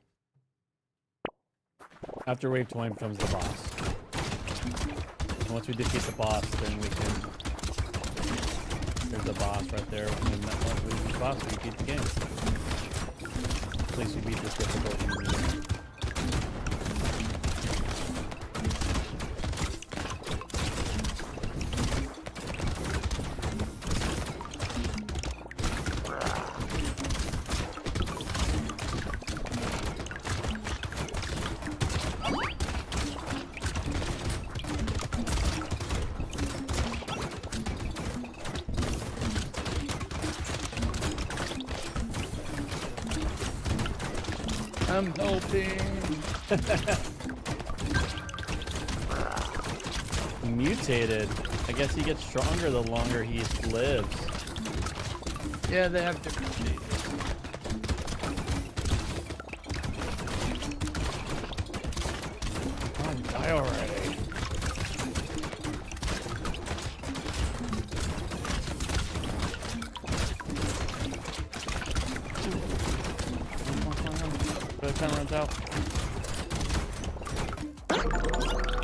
After wave 20 becomes the boss. And once we defeat the boss, then we can. There's the boss right there. And then once we beat the boss, we beat the game. At least we beat this difficulty. I'm helping. Mutated. I guess he gets stronger the longer he lives. Yeah, they have different stages. Come on, die already. The time runs out.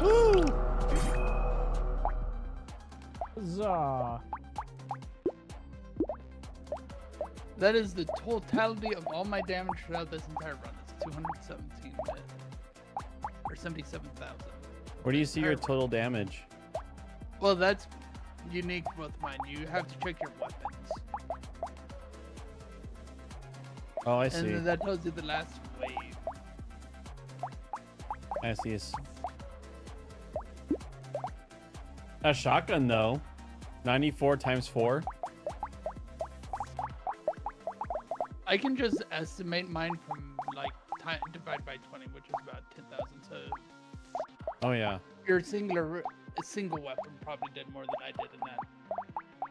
Woo! Huzzah. That is the totality of all my damage throughout this entire run. It's 217 or 77,000. Where do you see your total damage? Well, that's unique with mine. You have to check your weapons, Oh, I and see. then that tells you the last wave. I see. A shotgun though, 94 times 4. I can just estimate mine from like time divide by 20, which is about 10,000. So Oh yeah. your single weapon probably did more than I did in that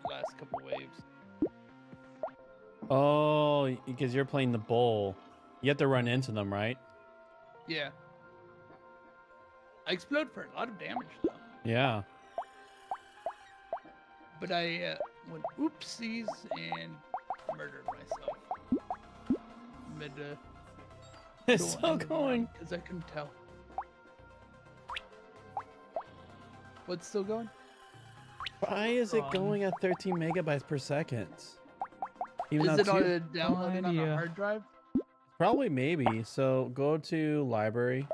last couple waves. Oh, because you're playing the bull. You have to run into them, right? Yeah. I explode for a lot of damage though. Yeah. But I went oopsies and murdered myself. Mid It's still going. because I couldn't tell. What's still going? Why is it going at 13 megabytes per second? Even Is though it on two- downloading on a idea. hard drive? Probably, maybe. So go to library.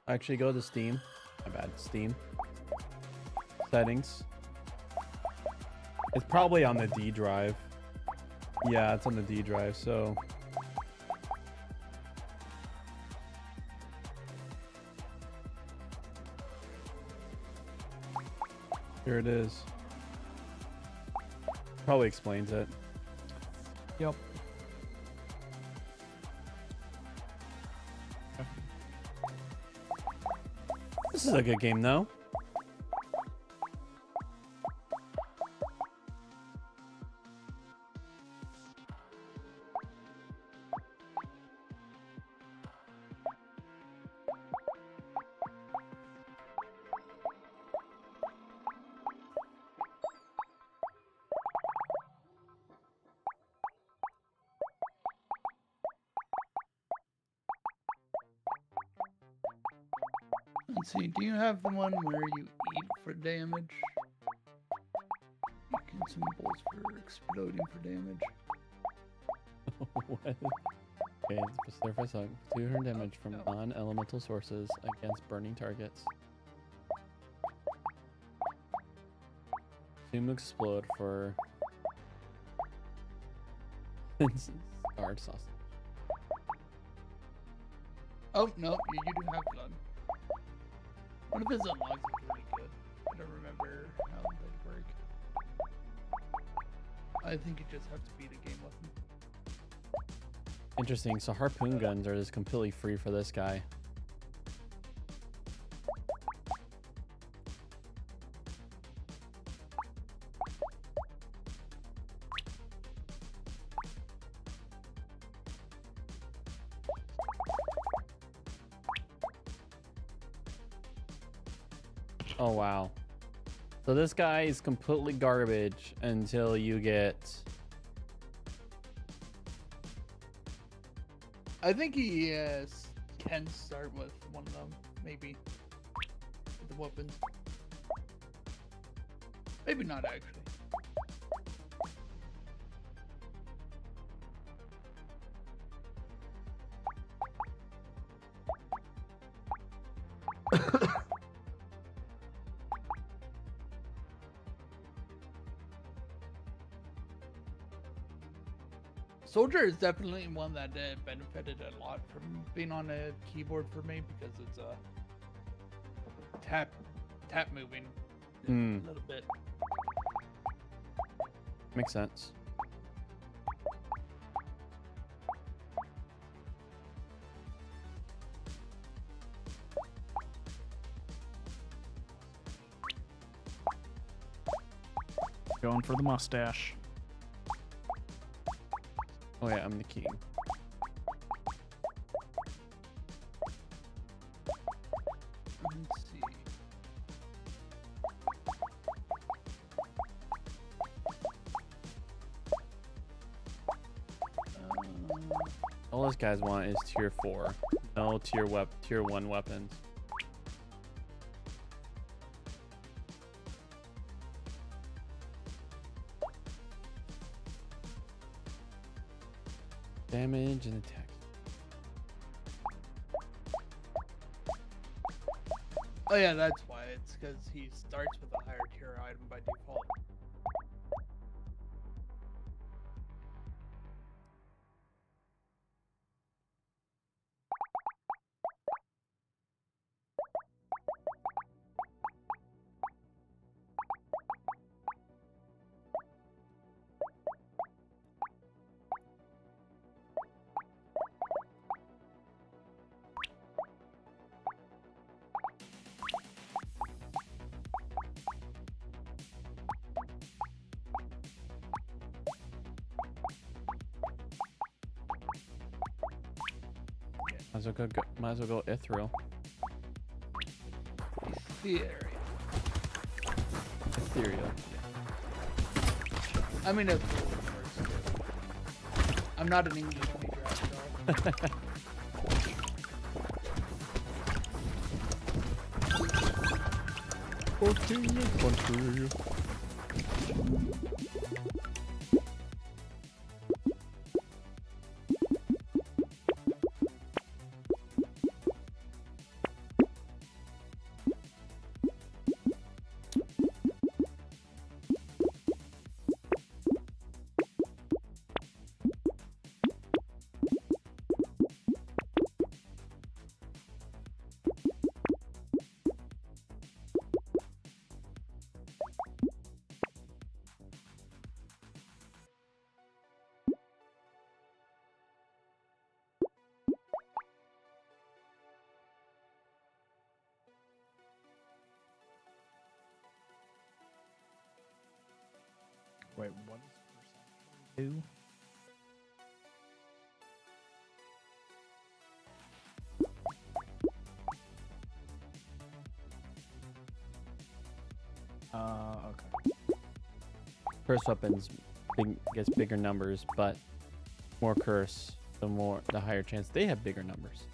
Actually, go to Steam. My bad. Steam. Settings. It's probably on the D drive. Yeah, it's on the D drive. So here it is. Probably explains it. Yep. This is a good game, though. Let's see. Do you have the one where you eat for damage. Beacon symbols for exploding for damage. What? Okay, surface hug. 200 damage from Oh. non-elemental sources against burning targets. Zoom explode for scarred sausage. Oh no, you do have gun. One of his unlocks is really good. I don't remember how they work. I think you just have to beat a game with him. Interesting. So harpoon guns are just completely free for this guy. Oh wow. So this guy is completely garbage until you get I think he can start with one of them, maybe. With the weapons. Maybe not actually. Soldier is definitely one that benefited a lot from being on a keyboard for me because it's tap moving a little bit. makes sense. Going for the mustache. Oh yeah, I'm the king. Let's see. All those guys want is tier 4. No tier 1 weapons. Damage and attack. Oh yeah, that's why. It's because he starts with a higher tier item by default. Might as well go Ithril. Theory. Ethereal. I mean, it's first. I'm not an English major after all. Wait, what does percent do? Okay. Curse weapons gets bigger numbers, but more curse, the higher chance they have bigger numbers.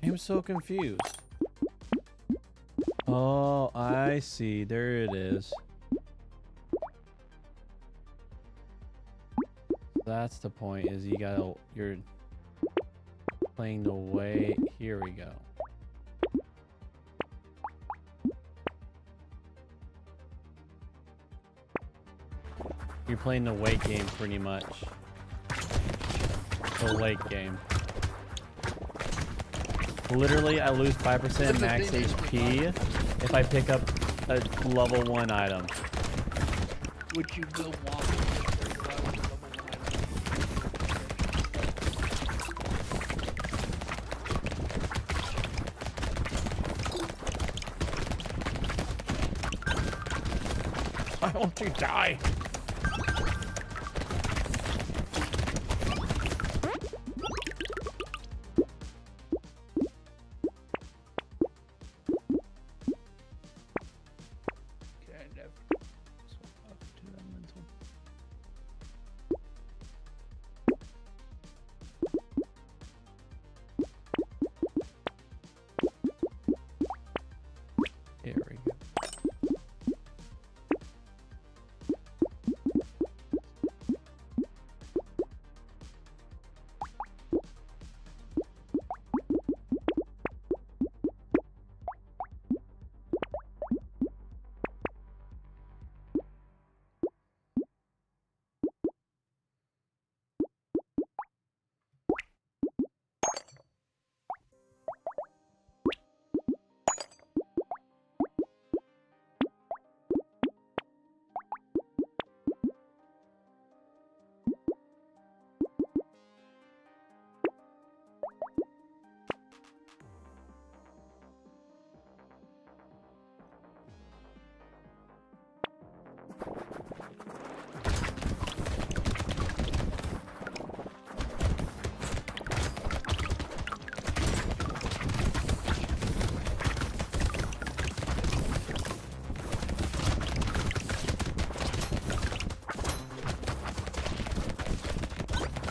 I'm so confused. Oh, I see. There it is. That's the point, is you're playing the way, here we go. You're playing the weight game pretty much. The weight game. Literally, I lose 5% max HP if I pick up a level 1 item. Which you will want to get level 1 Why won't you die? Kind of. So up to that mental. Here we go.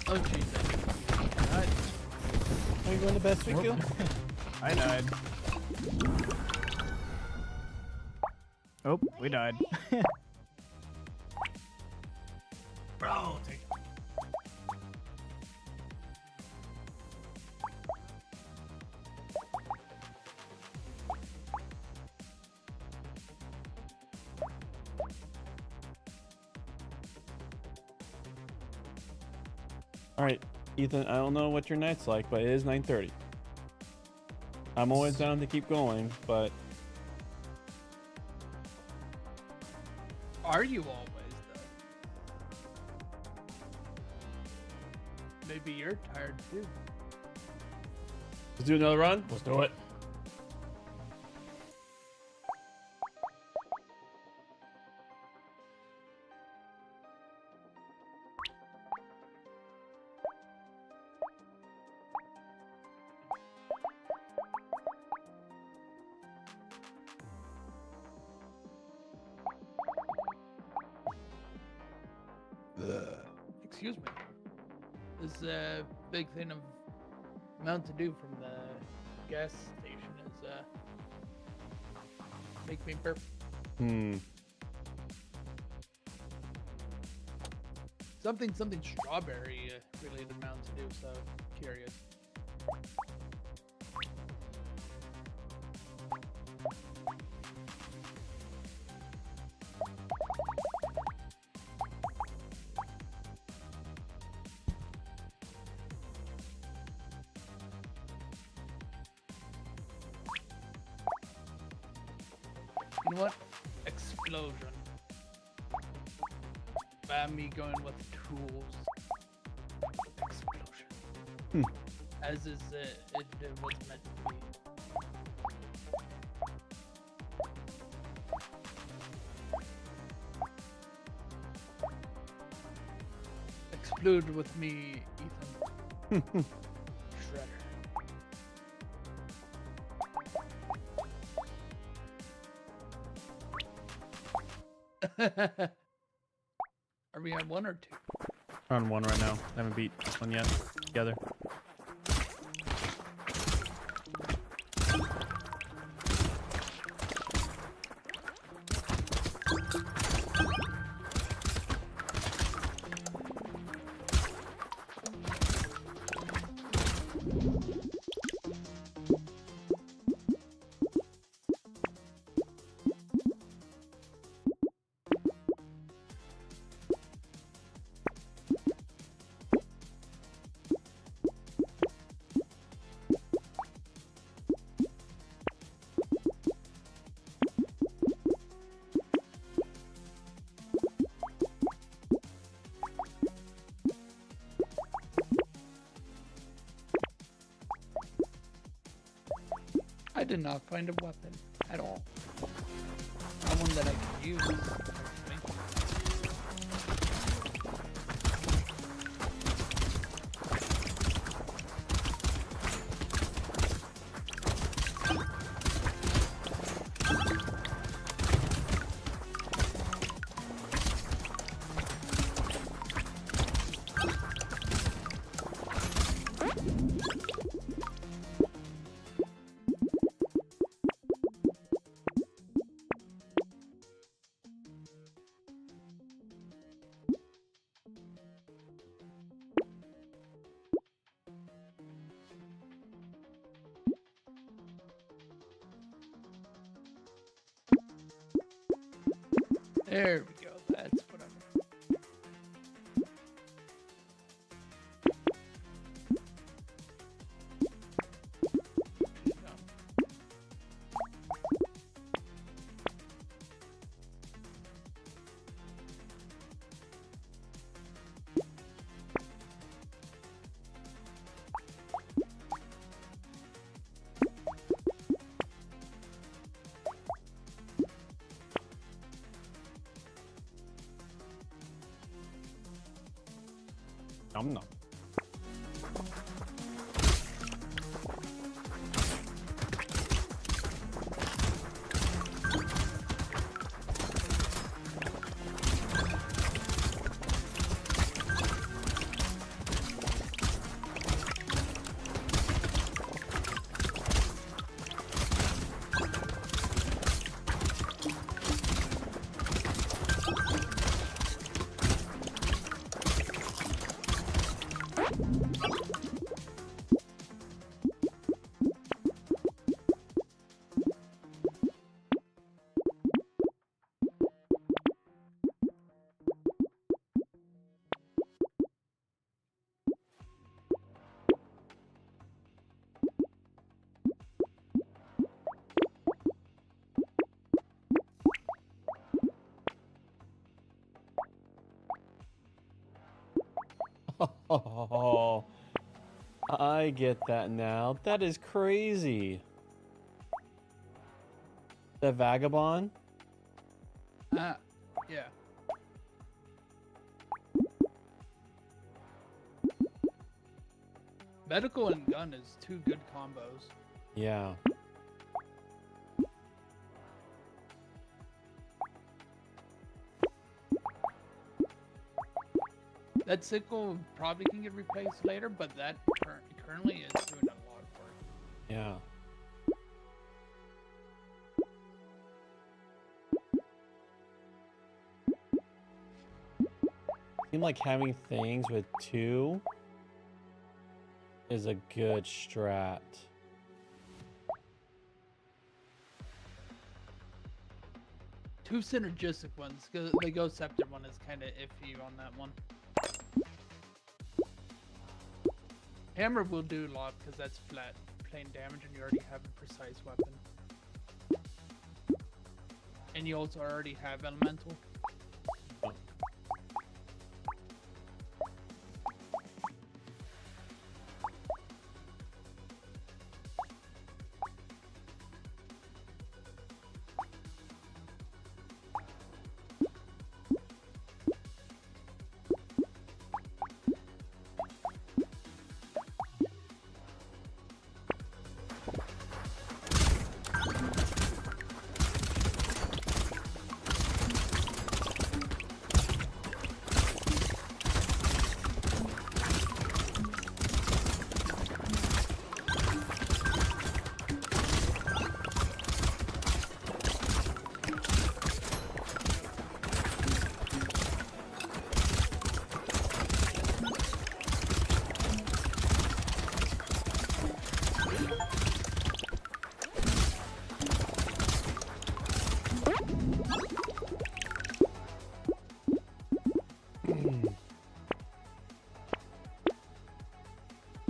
Oh jeez. Alright. Are you going to best we kill? I died. Oh, we died. Bro, take All right, Ethan, I don't know what your night's like, but it is 9:30. I'm always down to keep going, but Are you always though? Maybe you're tired too. let's do another run. Let's do it. Excuse me. This big thing of Mountain Dew from the gas station is make me burp. Something strawberry related Mountain Dew. So curious. You know what? Explosion. Me going with tools. Explosion. As is it was meant to be. Explode with me, Ethan. Shredder. Are we on 1 or 2? We're on 1 right now. I haven't beat 1 yet. Together. did not find a weapon at all. Not one that I could use. Actually. There we go. That's what I'm. Nom nom. Oh, I get that now. That is crazy. The vagabond? Yeah. Medical and gun is two good combos. Yeah. That sickle probably can get replaced later, but that currently is doing a lot of work. Yeah. Seem like having things with two is a good strat. Two synergistic ones, because the Ghost Scepter one is kind of iffy on that one. Hammer will do a lot because that's flat plain damage and you already have a precise weapon. And you also already have elemental. Oh.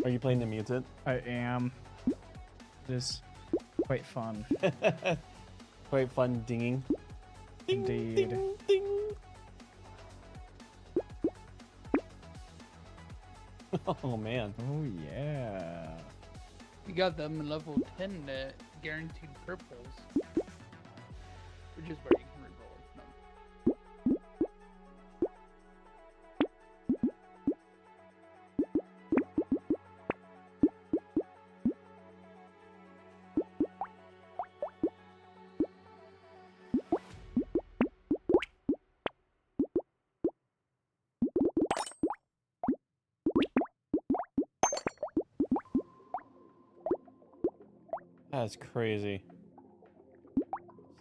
Are you playing the mutant? I am. It is quite fun. Quite fun dinging. Indeed. Ding, ding. Oh man. Oh yeah. You got them level 10 guaranteed purples, which is where you can reroll. No. That's crazy.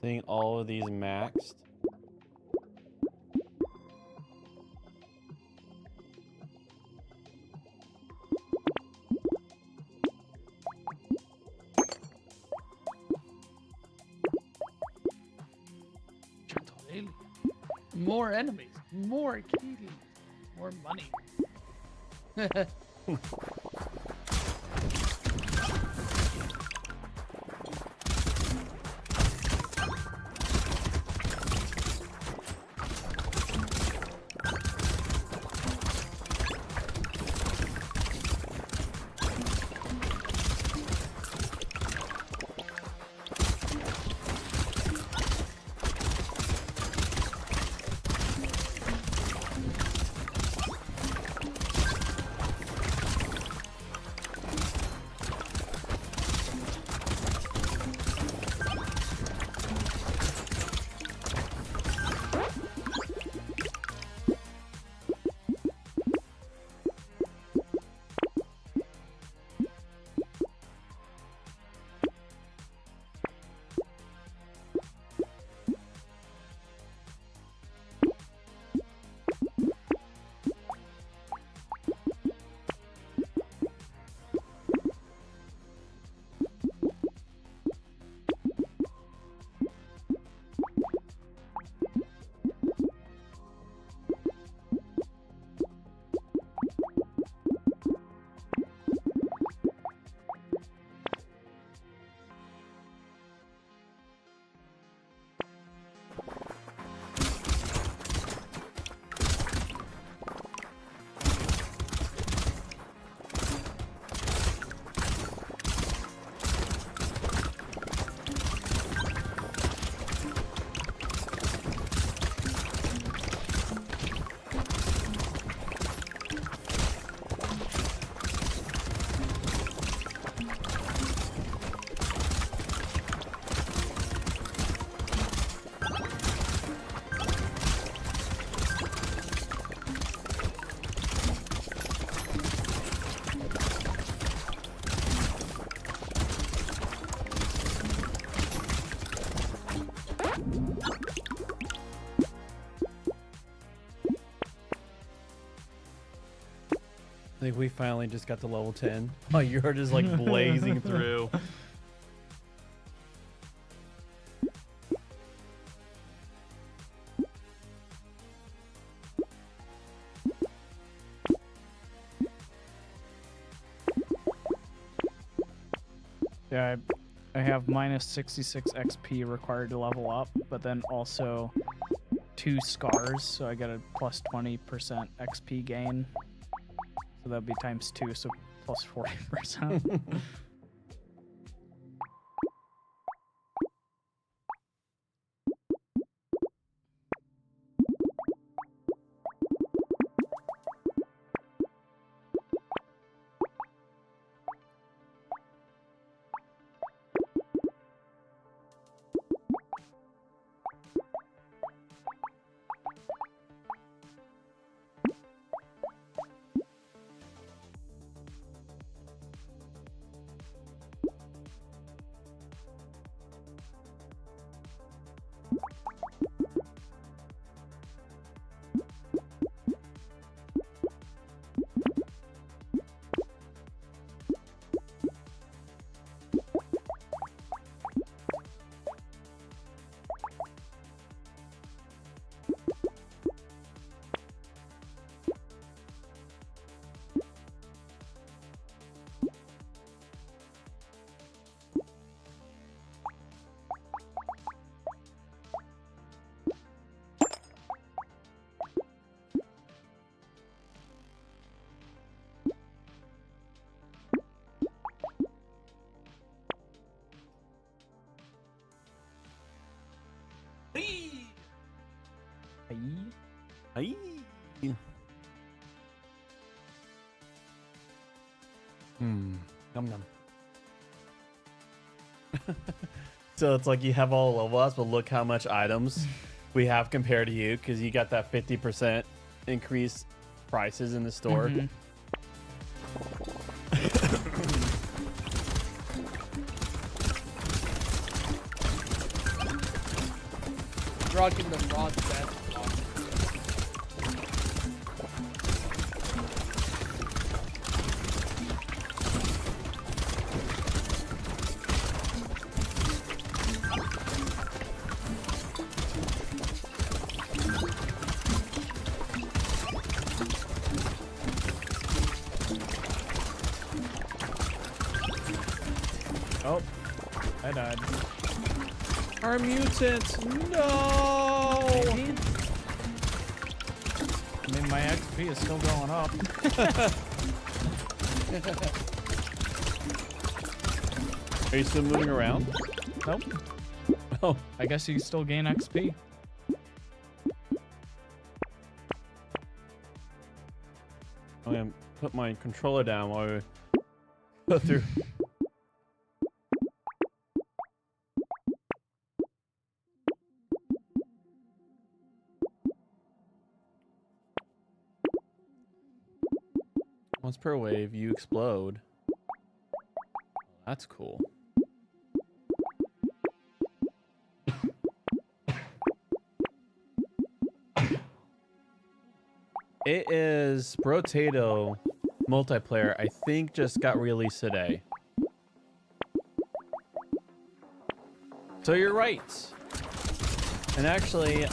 Seeing all of these maxed. Gentle alien. More enemies. More kitties. More money. I think we finally just got to level 10. Oh, you're just like blazing through. Yeah, I have minus 66 XP required to level up, but then also 2 scars, so I get a plus 20% XP gain. So that'd be times 2, so plus 40%. Aye. Yum yum. So it's like you have all level ups, but look how much items we have compared to you, because you got that 50% increase prices in the store. Mhm. Rocking the raw best. Oh, I died. Our mutants, no! Maybe? I mean, my XP is still going up. Are you still moving around? Nope. Oh, I guess you still gain XP. I'm gonna put my controller down while we go through. Once per wave, you explode. That's cool. It is Brotato multiplayer. I think just got released today. So you're right. And actually,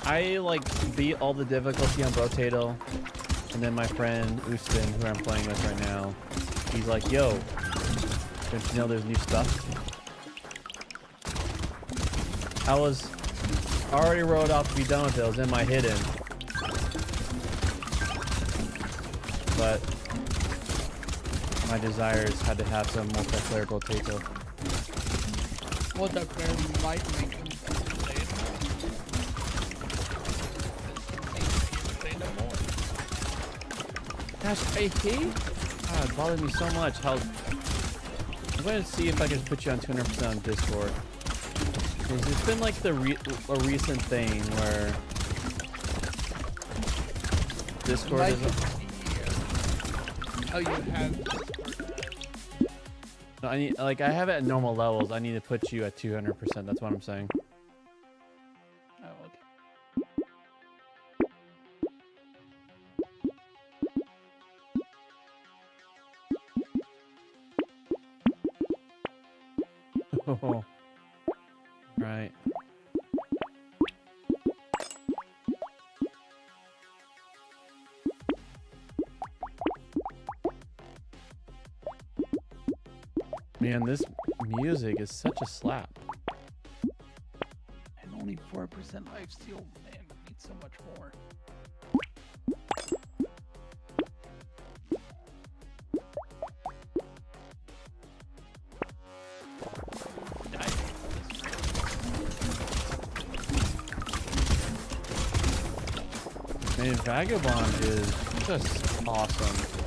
I like beat all the difficulty on Brotato. And then my friend Ustin, who I'm playing with right now, he's like, yo, don't you know there's new stuff? I was already wrote off to be done with it. It was in my hidden. But my desires had to have some multiplayer Brotato. What the fair might make him say no more. Gosh, I hate. God, it bothered me so much how. I'm going to see if I can put you on 200% on Discord. 'Cause it's been like a recent thing where Discord Like, is. oh, you have. No, I need, like, I have it at normal levels. I need to put you at 200%. That's what I'm saying. Oh, okay. Oh, right. Man, this music is such a slap. And only 4% life steal. Man, we need so much more. Man, Vagabond is just awesome.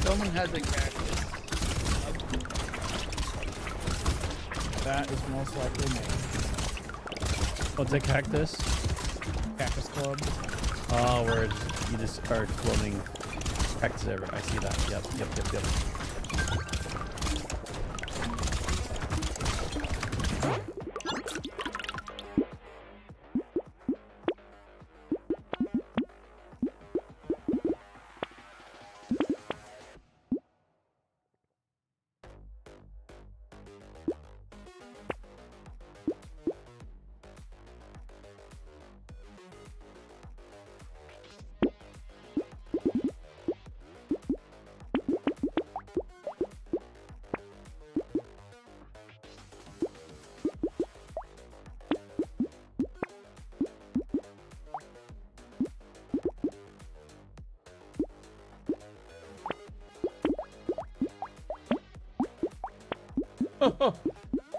Someone has a cactus. That is most likely me. What's a cactus? Cactus Club. Oh, where you just are exploding cactus ever. I see that. Yep.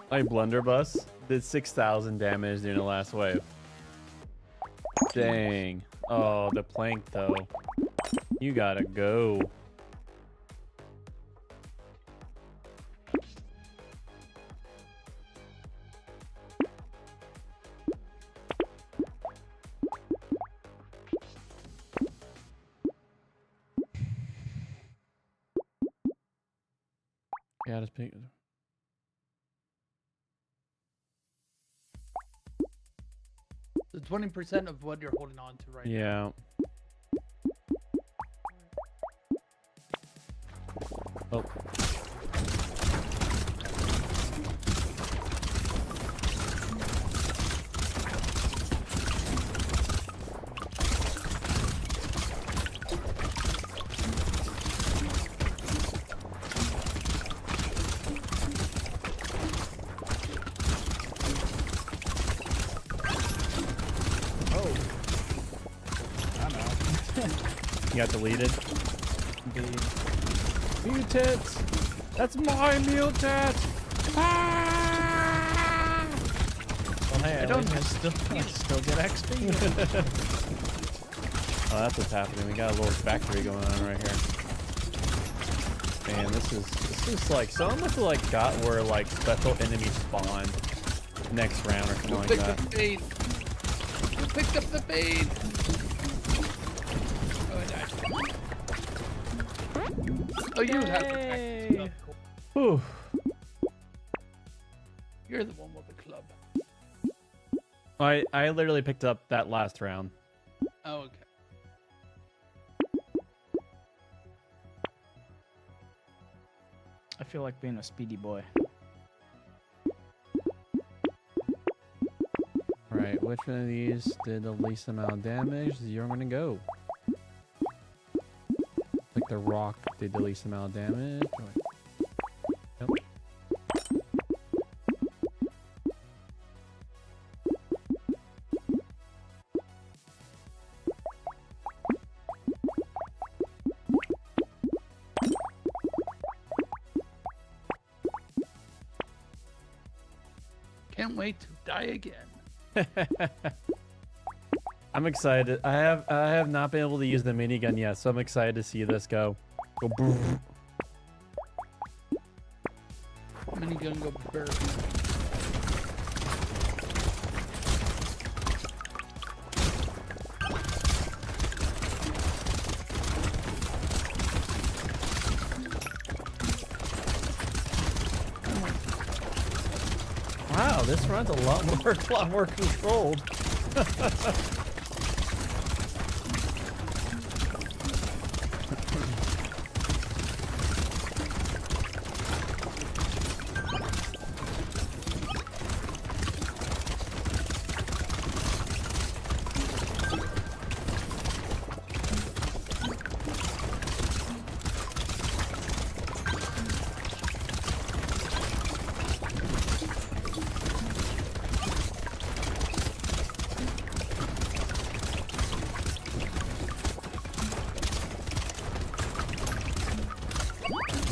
My blunderbuss did 6,000 damage during the last wave. Dang. Oh, the plank though. You gotta go. Yeah, just pick. So 20% of what you're holding on to right now. Yeah. Oh. You got deleted. Indeed. Mutants! That's my mutant! Ah! Well, hey, I don't still get XP. Oh, that's what's happening. We got a little factory going on right here. Man, this is like so much like got where like special enemies spawn next round or something You like picked that. up the bait. You picked up the bait. Oh, I died. Oh, you have the cactus club. Whew. You're the one with the club. I literally picked up that last round. Oh, okay. I feel like being a speedy boy. Right, which one of these did the least amount of damage? You're gonna go. Like the rock did the least amount of damage. Yep. Can't wait to die again. I'm excited. I have not been able to use the minigun yet, so I'm excited to see this go. Go brrr. Minigun go burr. Wow, this run's a lot more controlled.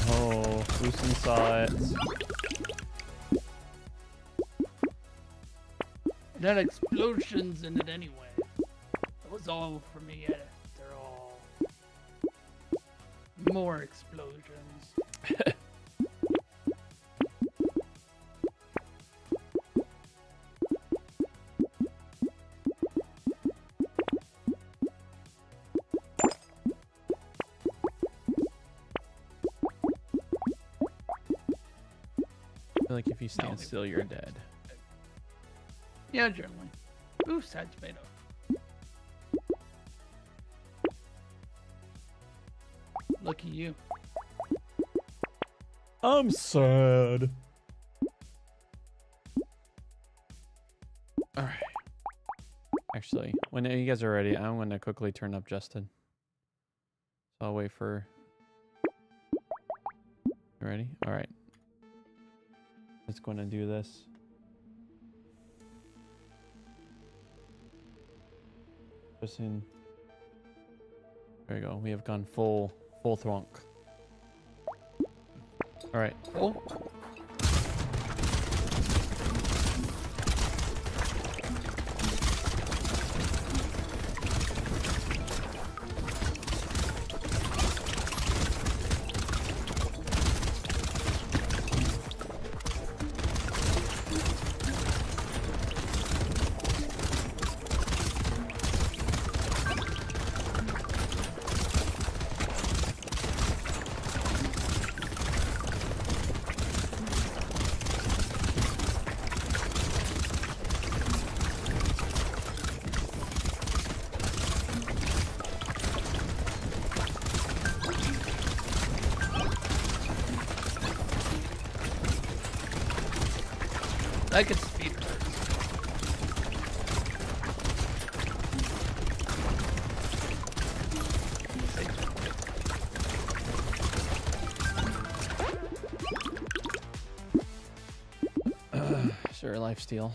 Oh, Lucian saw it. It had explosions in it anyway. It was all for me after all. More explosions. I feel like if you stand still, you're dead. Yeah, generally. Ooh, sad tomato. Lucky you. I'm sad. All right. Actually, when you guys are ready, I'm going to quickly turn up Justin. So I'll wait for... You ready? All right. Just going to do this. Justin. There we go. We have gone full thronk. All right. Oh. I could speed hers. Sure, lifesteal.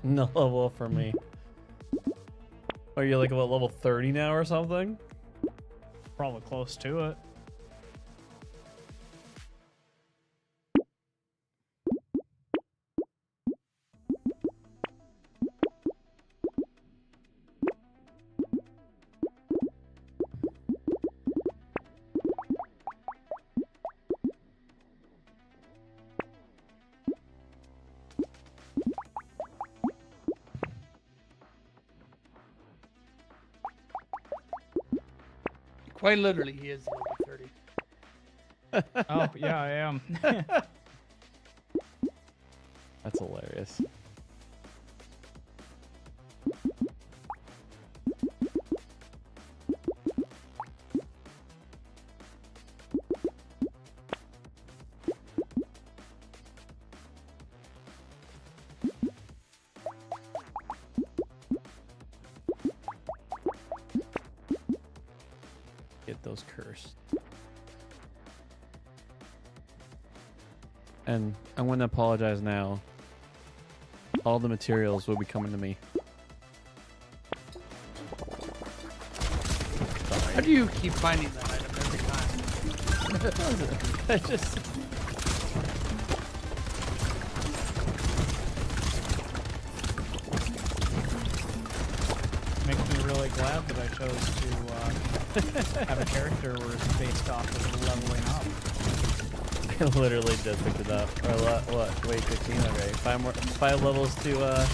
No level for me. Are you like about level 30 now or something? Probably close to it. Quite literally, he is level 30. Oh, yeah, I am. That's hilarious. those cursed. And I'm going to apologize now. All the materials will be coming to me. How do you keep finding that item every time? I just... Makes me really glad that I chose to have a character where it's based off of leveling up. I literally just picked it up. Or what? Wait, 15? Okay. 5 levels to,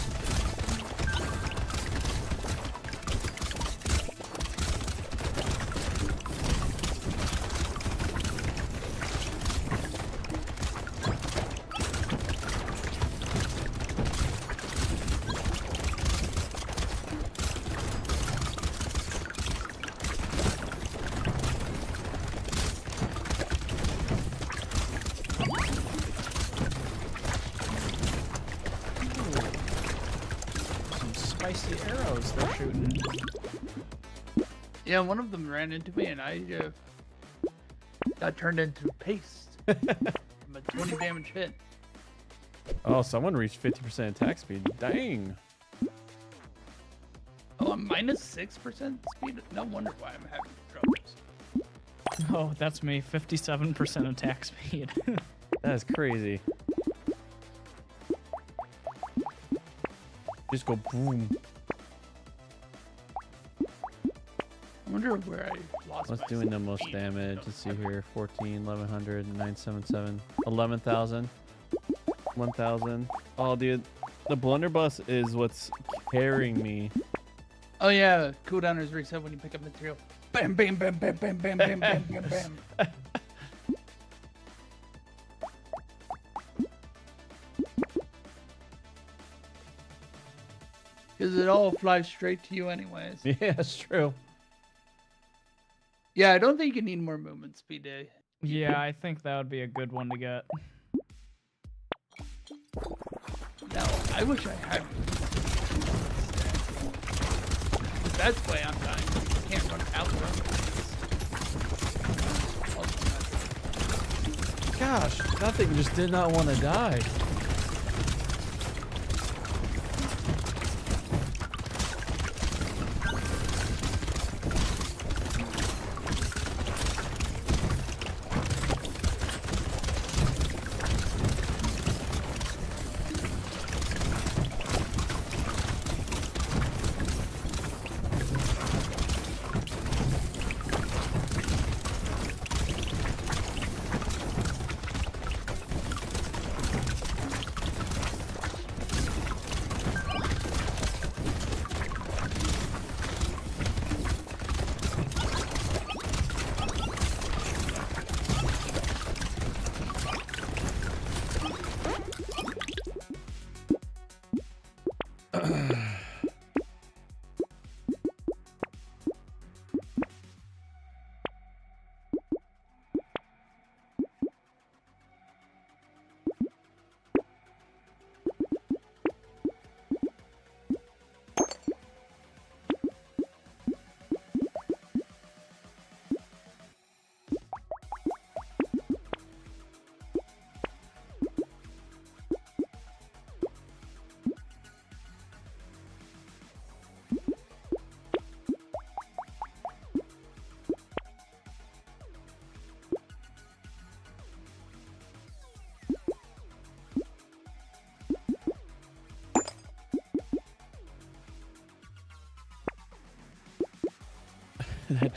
Some spicy arrows they're shooting. Yeah, one of them ran into me and I got turned into paste. I'm a 20 damage hit. Oh, someone reached 50% attack speed. Dang. Oh, I'm minus 6% speed? No wonder why I'm having troubles. Oh, that's me. 57% attack speed. That is crazy. Just go boom. I wonder where I lost What's my doing the speed. most damage? Let's see here. 14, 1100, 977, 11,000, 1,000. Oh, dude. The blunderbuss is what's carrying me. Oh yeah, cooldown is reset when you pick up material. Bam, bam, bam, bam, bam, bam, bam, bam, bam, bam. Because it all flies straight to you anyways. Yeah, it's true. Yeah, I don't think you need more movement speed, eh? Yeah, I think that would be a good one to get. No, I wish I had. That's why I'm dying. I can't run out Gosh, that thing just did not want to die.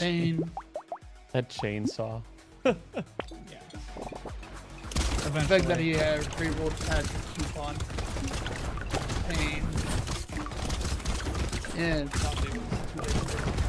pain. That chainsaw. The fact that Eventually. he pre-rolled past the coupon. Pain. And probably was too late for it anyway.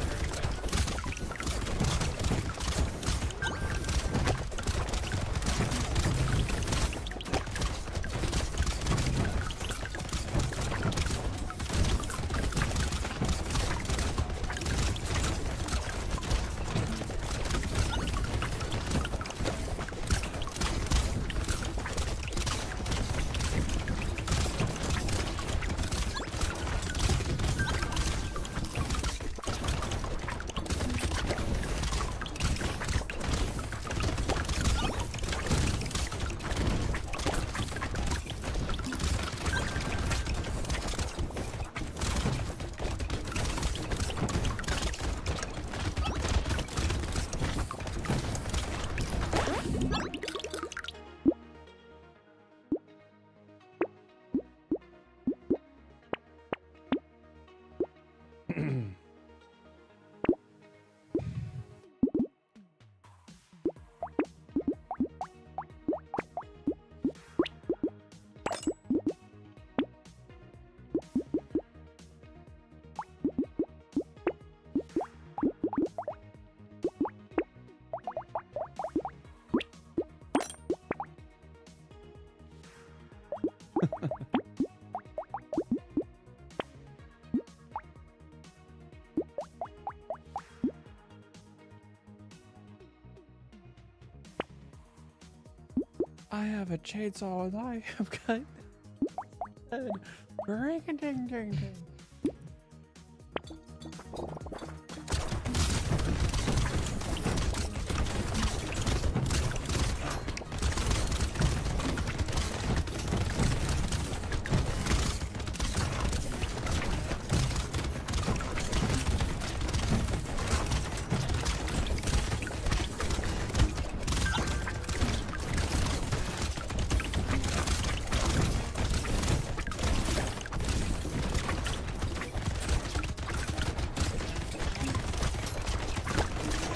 I have a chainsaw and I have got ring a ding ding ding.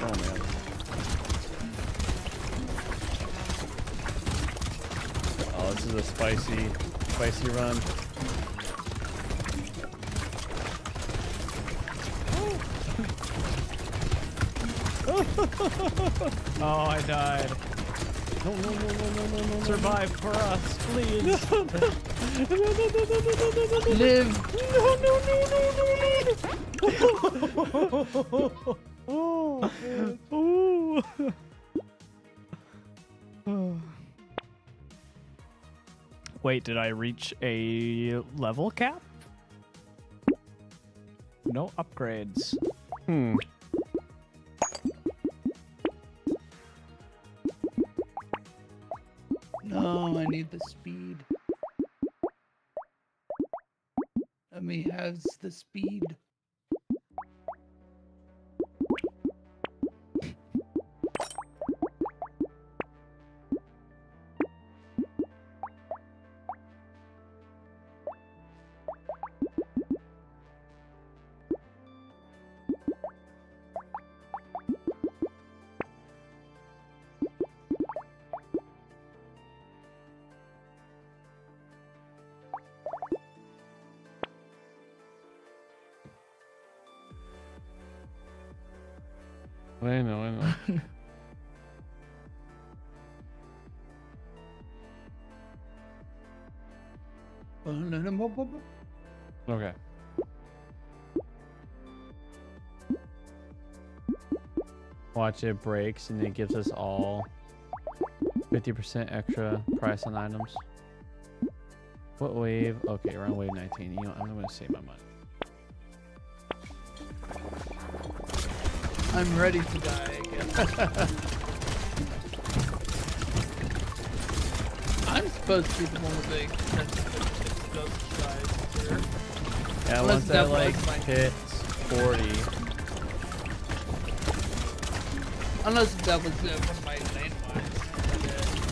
Oh man. Oh, this is a spicy run. Oh, I died. No, no, no, no, no, no, no. Survive for us, please. Live. Wait, did I reach a level cap? No upgrades. Hmm. No, I need the speed. Ami has the speed. I know. Okay. Watch, it breaks and it gives us all 50% extra price on items. What wave? Okay, we're on wave 19. You know, I'm gonna save my money. I'm ready to die again. I'm supposed to be the one with the expensive ghost size here. Yeah, Unless once that that like was my- hits 40. Unless that was one of my lane lines that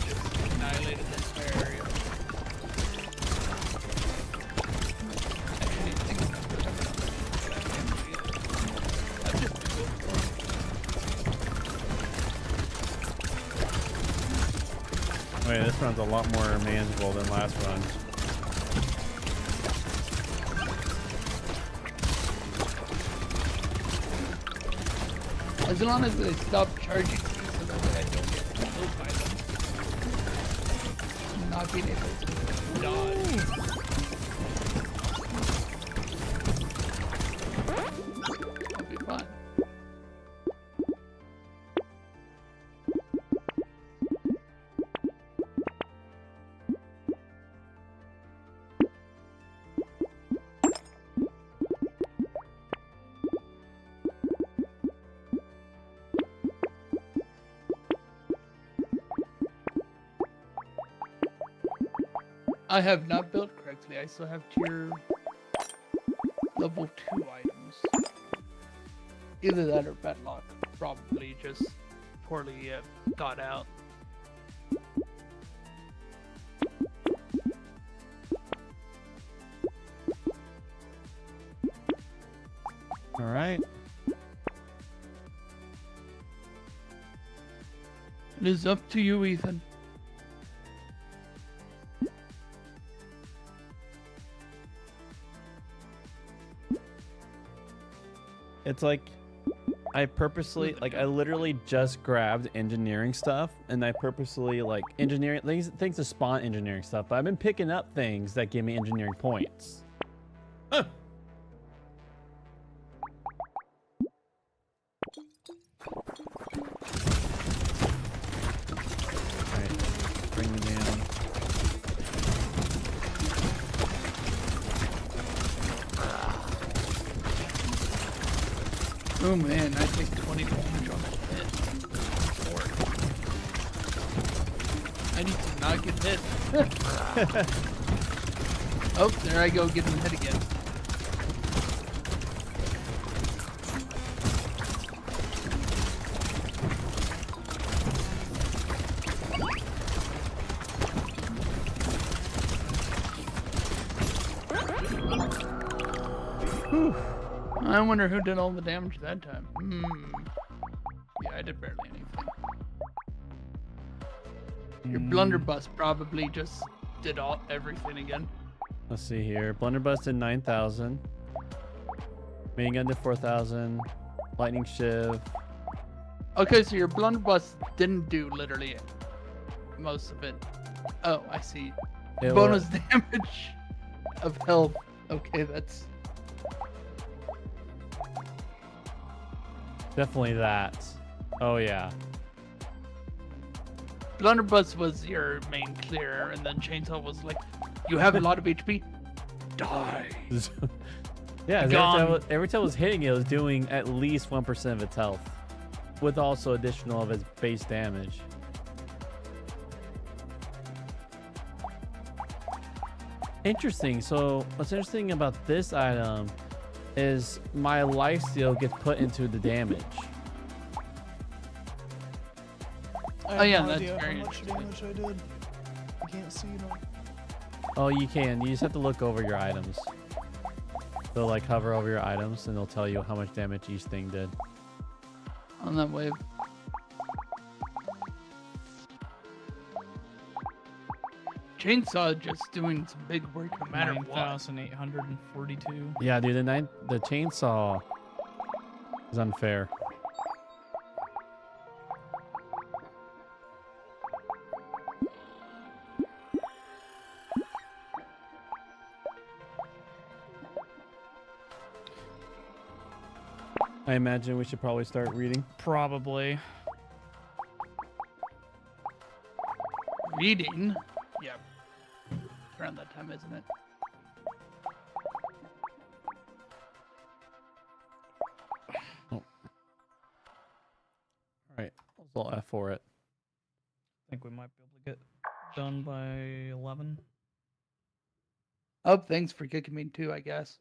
just annihilated the entire area. Actually, I think I'm not I'm just Wait, this run's a lot more manageable than last run. as long as they stop charging me so that way I don't get killed by them. Not being able to dodge. That'll be fun. I have not built correctly. I still have tier level 2 items. Either that or bad luck. Probably just poorly thought out. All right. It is up to you, Ethan. It's like I purposely, like, I literally just grabbed engineering stuff and I purposely, like, engineering things to spawn engineering stuff, but I've been picking up things that give me engineering points. Huh. Alright, bring me down. Oh man, I take 20 damage on that hit. Four. I need to not get hit. Oh, there I go, getting hit again. Whew. I wonder who did all the damage that time. Yeah, I did barely anything. Your blunderbuss probably just did everything again. Let's see here. Blunderbuss did 9,000. Main gun did 4,000. Lightning shiv. Okay, so your blunderbuss didn't do literally most of it. Oh, I see. It Bonus damage of health. Okay, that's definitely that. Oh yeah. blunderbuss was your main clear, and then chainsaw was like, you have a lot of HP. Die. Yeah, Gone. every time it was hitting it was doing at least 1% of its health, with also additional of its base damage. Interesting. So what's interesting about this item is my lifesteal gets put into the damage. I Oh, yeah, have no that's idea very how much damage I did. I can't see it. Oh, you can. You just have to look over your items. They'll like hover over your items and they'll tell you how much damage each thing did. On that wave. Chainsaw just doing some big work no matter what. 9,842. Yeah, dude, the chainsaw is unfair. I imagine we should probably start reading. Probably. Reading? Yeah. Around that time, isn't it? All right, I'll F for it. I think we might be able to get done by 11. Oh, thanks for kicking me too, I guess.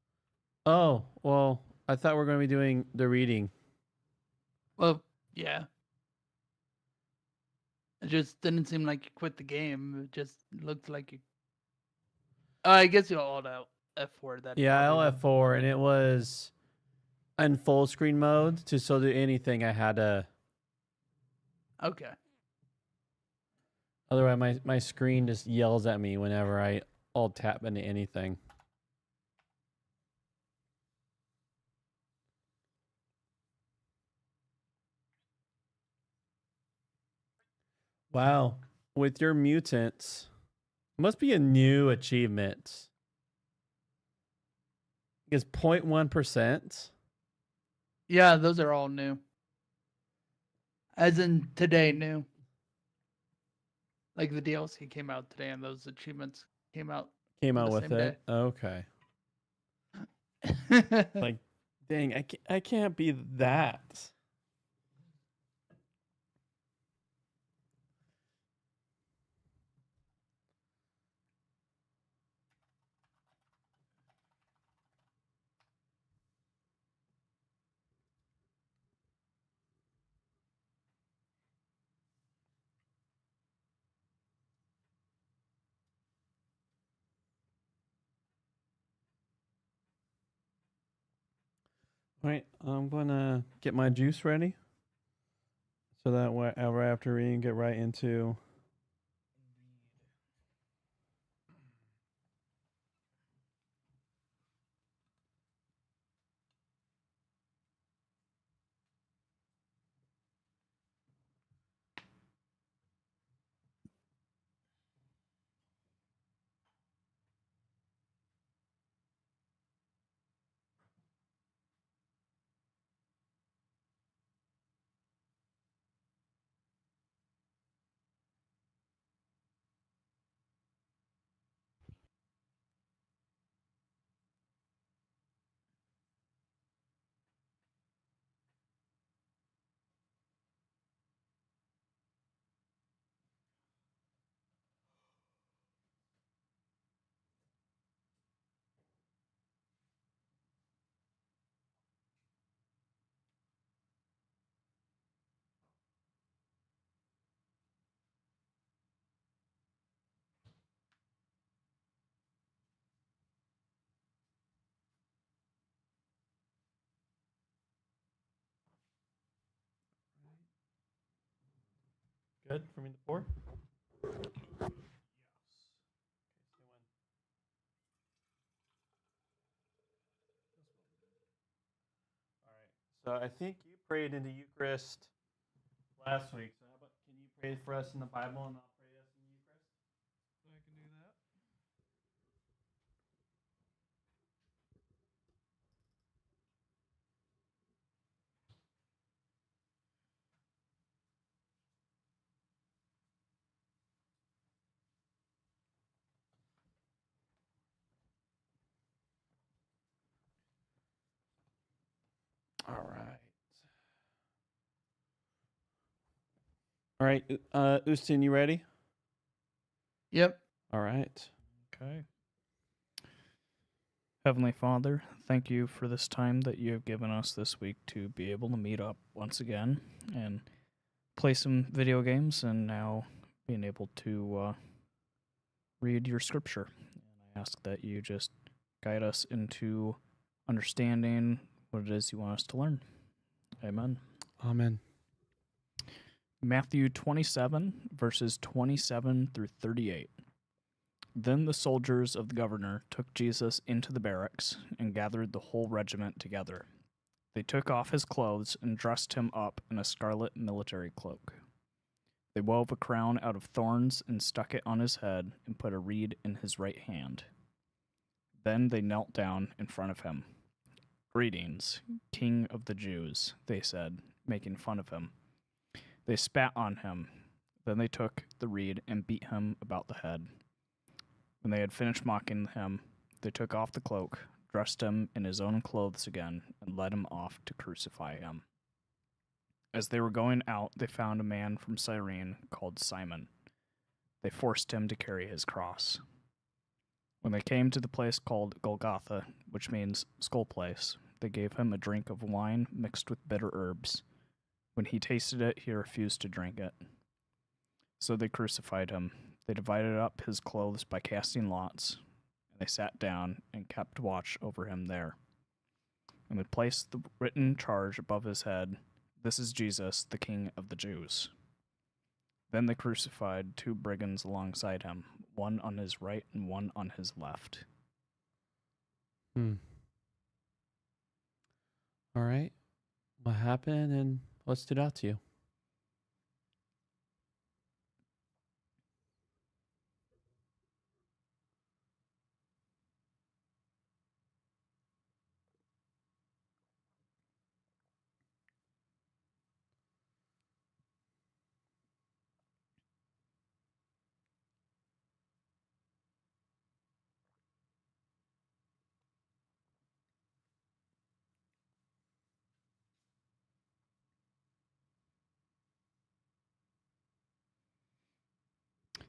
Oh, well, I thought we were going to be doing the reading. Well, yeah. It just didn't seem like you quit the game. It just looked like you. I guess you all out F4 that. Yeah, probably L4, and it was in full screen mode. To so do anything, I had to. would- Okay. Otherwise, my screen just yells at me whenever I alt tap into anything. Wow, with your mutants, must be a new achievement. It's 0.1%. Yeah, those are all new. As in today, new. Like the DLC came out today, and those achievements came out. Came On out the with same it. Okay. Like, dang, I can't be that. All right, I'm gonna get my juice ready, so that whenever after reading, get right into. Good for me to pour? So I think you prayed into Eucharist last week. So how about can you pray for us in the Bible and I'll pray us in the Eucharist? I can do that. All right. All right, Ustin, you ready? Yep. All right. Okay. Heavenly Father, thank you for this time that you have given us this week to be able to meet up once again and play some video games, and now being able to read your scripture. And I ask that you just guide us into understanding what it is you want us to learn. Amen. Amen. Matthew 27, verses 27 through 38. Then the soldiers of the governor took Jesus into the barracks and gathered the whole regiment together. They took off his clothes and dressed him up in a scarlet military cloak. They wove a crown out of thorns and stuck it on his head and put a reed in his right hand. Then they knelt down in front of him. "Greetings, King of the Jews," they said, making fun of him. They spat on him. Then they took the reed and beat him about the head. When they had finished mocking him, they took off the cloak, dressed him in his own clothes again, and led him off to crucify him. As they were going out, they found a man from Cyrene called Simon. They forced him to carry his cross. When they came to the place called Golgotha, which means skull place, they gave him a drink of wine mixed with bitter herbs. When he tasted it, he refused to drink it. So they crucified him. They divided up his clothes by casting lots, and they sat down and kept watch over him there. And they placed the written charge above his head, "This is Jesus, the King of the Jews." Then they crucified two brigands alongside him, one on his right and one on his left. All right. What happened and what stood out to you?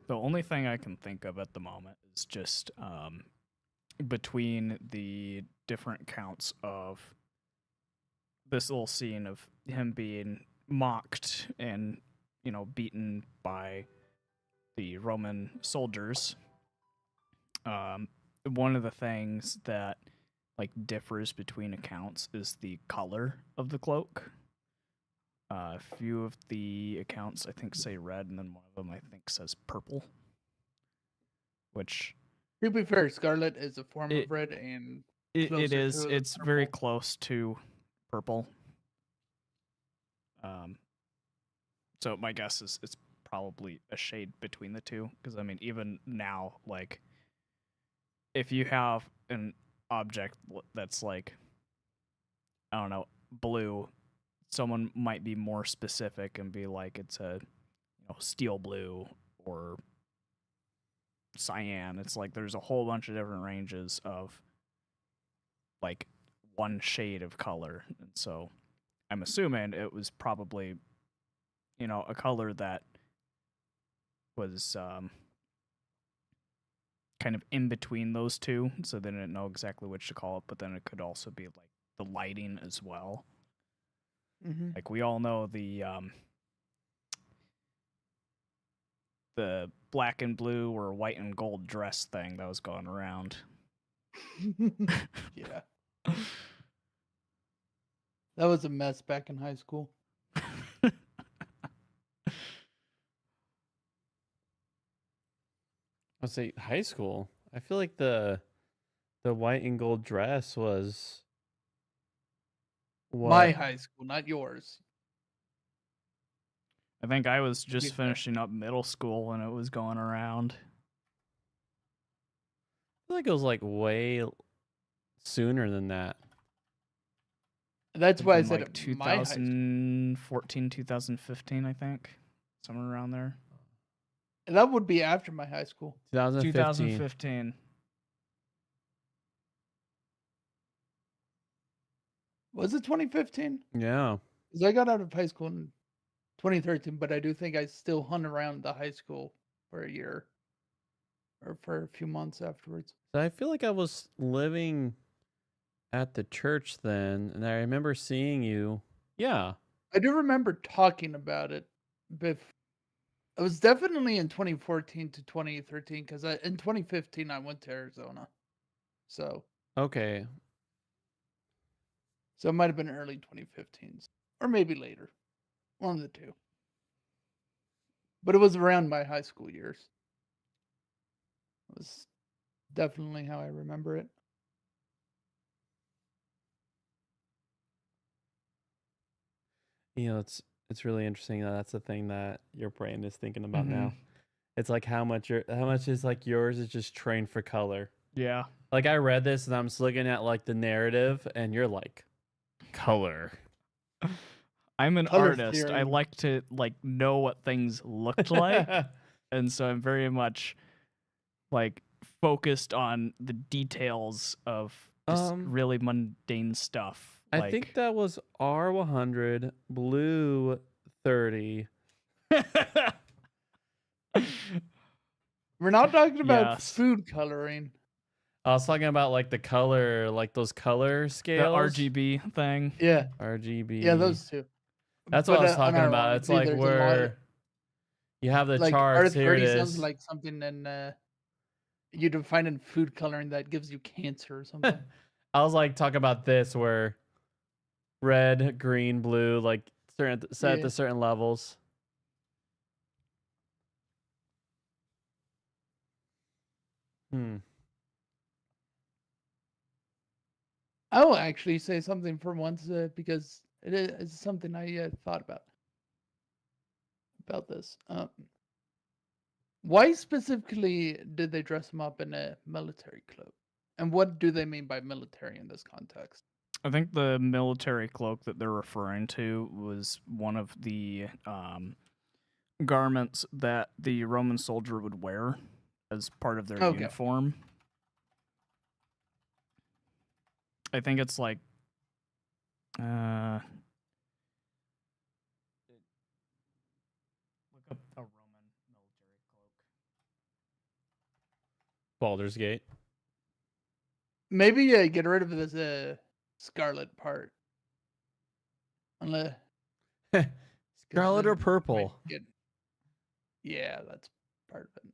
The only thing I can think of at the moment is just between the different counts of this little scene of him being mocked and, beaten by the Roman soldiers. One of the things that differs between accounts is the color of the cloak. A few of the accounts I think say red, and then one of them I think says purple. Which, To be fair, scarlet is a form of red, and it closer is. to It's very purple. close to purple. So my guess is it's probably a shade between the two. Because I mean, even now, if you have an object that's I don't know, blue, someone might be more specific and be like it's a steel blue or cyan. It's there's a whole bunch of different ranges of one shade of color, and so I'm assuming it was probably a color that was kind of in between those two, so they didn't know exactly which to call it. But then it could also be the lighting as well. Mm-hmm. We all know the black and blue or white and gold dress thing that was going around. Yeah. That was a mess back in high school. Let's say high school. I feel like the white and gold dress was what? My high school, not yours. I think I was just be fair. finishing up middle school when it was going around. I feel like it was like way sooner than that. That's why I In, said like it, my high school. 2014, 2015, I think. Somewhere around there. That would be after my high school. 2015. 2015. Was it 2015? Yeah. Because I got out of high school in 2013, but I do think I still hung around the high school for a year or for a few months afterwards. So I feel like I was living at the church then, and I remember seeing you. Yeah. I do remember talking about it. It was definitely in 2014 to 2013 because in 2015 I went to Arizona. So Okay. it might have been early 2015s or maybe later. One of the two. But it was around my high school years. It was definitely how I remember it. You know, it's really interesting that that's the thing that your brain is thinking about now. Mhm. It's like how much is like yours is just trained for color. Yeah. Like I read this and I'm just looking at like the narrative and you're like color. I'm an Color artist. I theory. like to know what things looked like, and so I'm very much like focused on the details of just really mundane stuff. I think that was R100, blue 30. We're not talking about Yes. food coloring. I was talking about like the color, like those color the scales. RGB thing. Yeah. RGB. Yeah, those two. That's what I was talking unironically, about. It's like there's a lot where you have the like charts. Here it R30 is. sounds like something in you define in food coloring that gives you cancer or something. I was like talking about this where red, green, blue, like set Yeah. to certain levels. I will actually say something for once because it is something I thought about this. Why specifically did they dress him up in a military cloak? And what do they mean by military in this context? I think the military cloak that they're referring to was one of the garments that the Roman soldier would wear as part of their Okay. uniform. I think it's like look up a Roman military cloak. Baldur's Gate. Maybe get rid of this scarlet part. Unless Scarlet or then purple? might get- Yeah, that's part of it.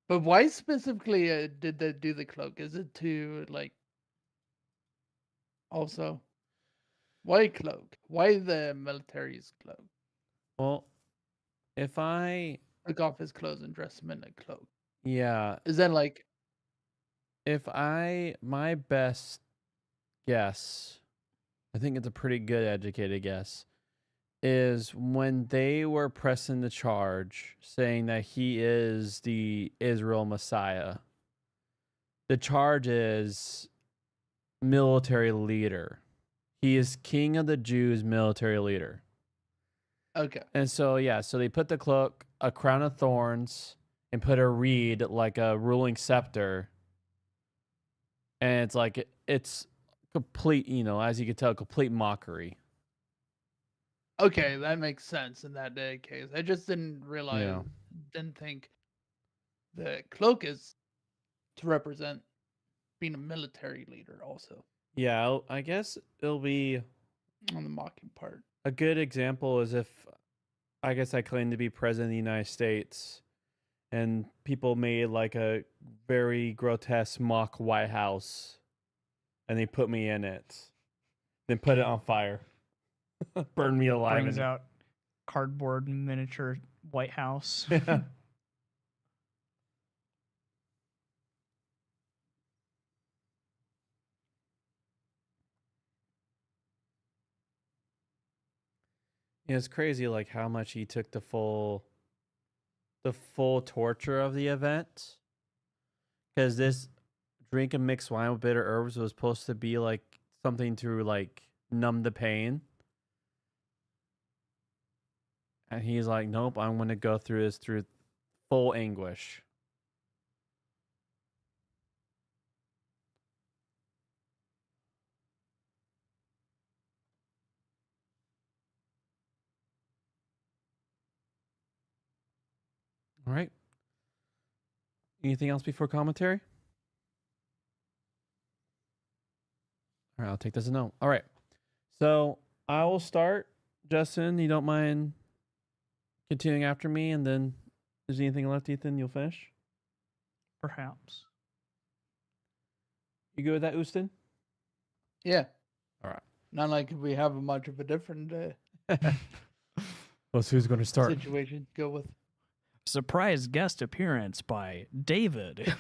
But why specifically did they do the cloak? Is it to like also why cloak? Why the military's cloak? Well, if I Took off his clothes and dressed him in a cloak. yeah, Is that like my best guess, I think it's a pretty good educated guess, is when they were pressing the charge saying that he is the Israel Messiah. The charge is military leader. He is king of the Jews, military leader. okay? And so yeah, so they put the cloak, a crown of thorns, and put a reed like a ruling scepter. And it's like it's complete, as you can tell, complete mockery. Okay, that makes sense in that case. I just didn't realize, didn't think the cloak is to represent being a military leader also Yeah, I guess it'll be on the mocking part. a good example is if I guess I claim to be president of the United States and people made like a very grotesque mock White House and they put me in it, then put it on fire. Burn me alive. Brings out cardboard miniature White House. Yeah. Yeah, it's crazy like how much he took the full torture of the event. Because this drink and mixed wine with bitter herbs was supposed to be like something to like numb the pain. And he's like, nope, I'm going to go through this through full anguish. All right. Anything else before commentary? All right, I'll take this as a no. All right. So I will start. Justin, you don't mind continuing after me, and then if there's anything left, Ethan, you'll finish? Perhaps. You good with that, Houston? Yeah. All right. Not like we have much of a different Well, so who's going to start? situation to go with. Surprise guest appearance by David.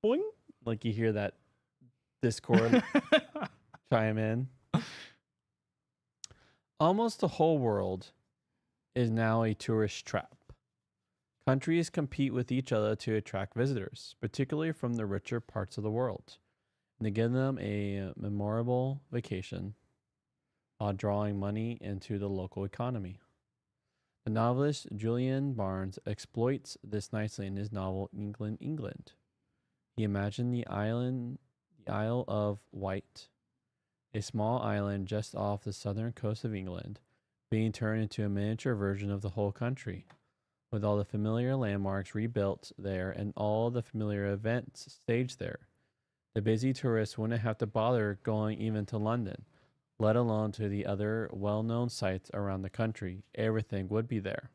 Boing. Like you hear that Discord chime in. Almost the whole world is now a tourist trap. Countries compete with each other to attract visitors, particularly from the richer parts of the world, and to give them a memorable vacation while drawing money into the local economy. The novelist Julian Barnes exploits this nicely in his novel England, England. He imagined the Isle of Wight, a small island just off the southern coast of England, being turned into a miniature version of the whole country, with all the familiar landmarks rebuilt there and all the familiar events staged there. The busy tourists wouldn't have to bother going even to London, let alone to the other well-known sites around the country. Everything would be there.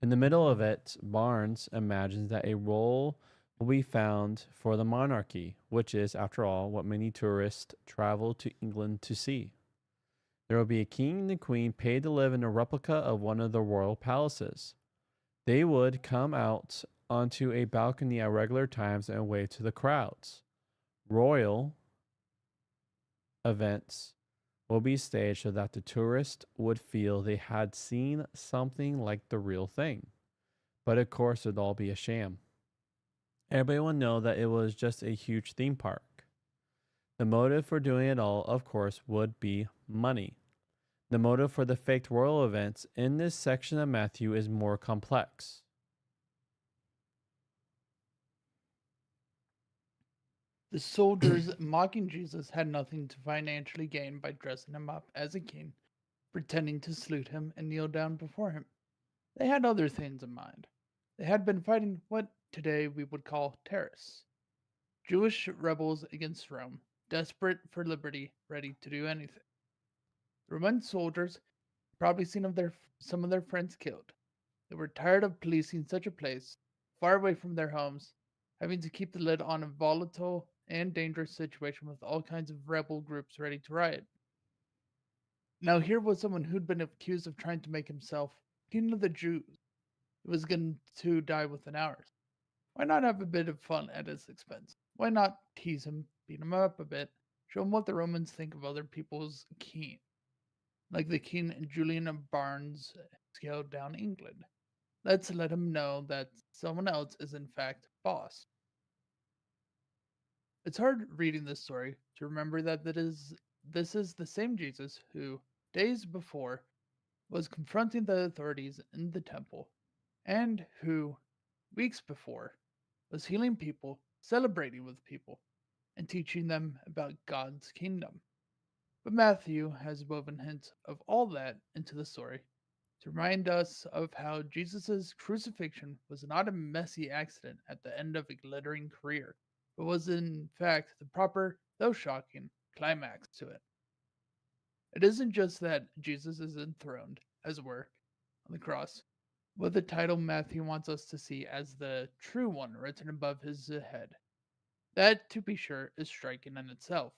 In the middle of it, Barnes imagines that a role will be found for the monarchy, which is, after all, what many tourists travel to England to see. There will be a king and a queen paid to live in a replica of one of the royal palaces. They would come out onto a balcony at regular times and wave to the crowds. Royal events will be staged so that the tourist would feel they had seen something like the real thing. But of course, it'd all be a sham. Everybody will know that it was just a huge theme park. The motive for doing it all, of course, would be money. The motive for the faked royal events in this section of Matthew is more complex. The soldiers mocking Jesus had nothing to financially gain by dressing him up as a king, pretending to salute him and kneel down before him. They had other things in mind. They had been fighting what today we would call terrorists. Jewish rebels against Rome, desperate for liberty, ready to do anything. The Roman soldiers had probably seen some of their friends killed. They were tired of policing such a place, far away from their homes, having to keep the lid on a volatile and dangerous situation with all kinds of rebel groups ready to riot. Now here was someone who'd been accused of trying to make himself king of the Jews. He was going to die within hours. Why not have a bit of fun at his expense? Why not tease him, beat him up a bit, show him what the Romans think of other people's king? Like the king Julian of Barnes scaled down England. Let's let him know that someone else is in fact boss. It's hard reading this story to remember that this is the same Jesus who, days before, was confronting the authorities in the temple, and who, weeks before, was healing people, celebrating with people, and teaching them about God's kingdom. But Matthew has woven hints of all that into the story to remind us of how Jesus' crucifixion was not a messy accident at the end of a glittering career, but was in fact the proper, though shocking, climax to it. It isn't just that Jesus is enthroned, as it were, on the cross, but the title Matthew wants us to see as the true one written above his head. That, to be sure, is striking in itself.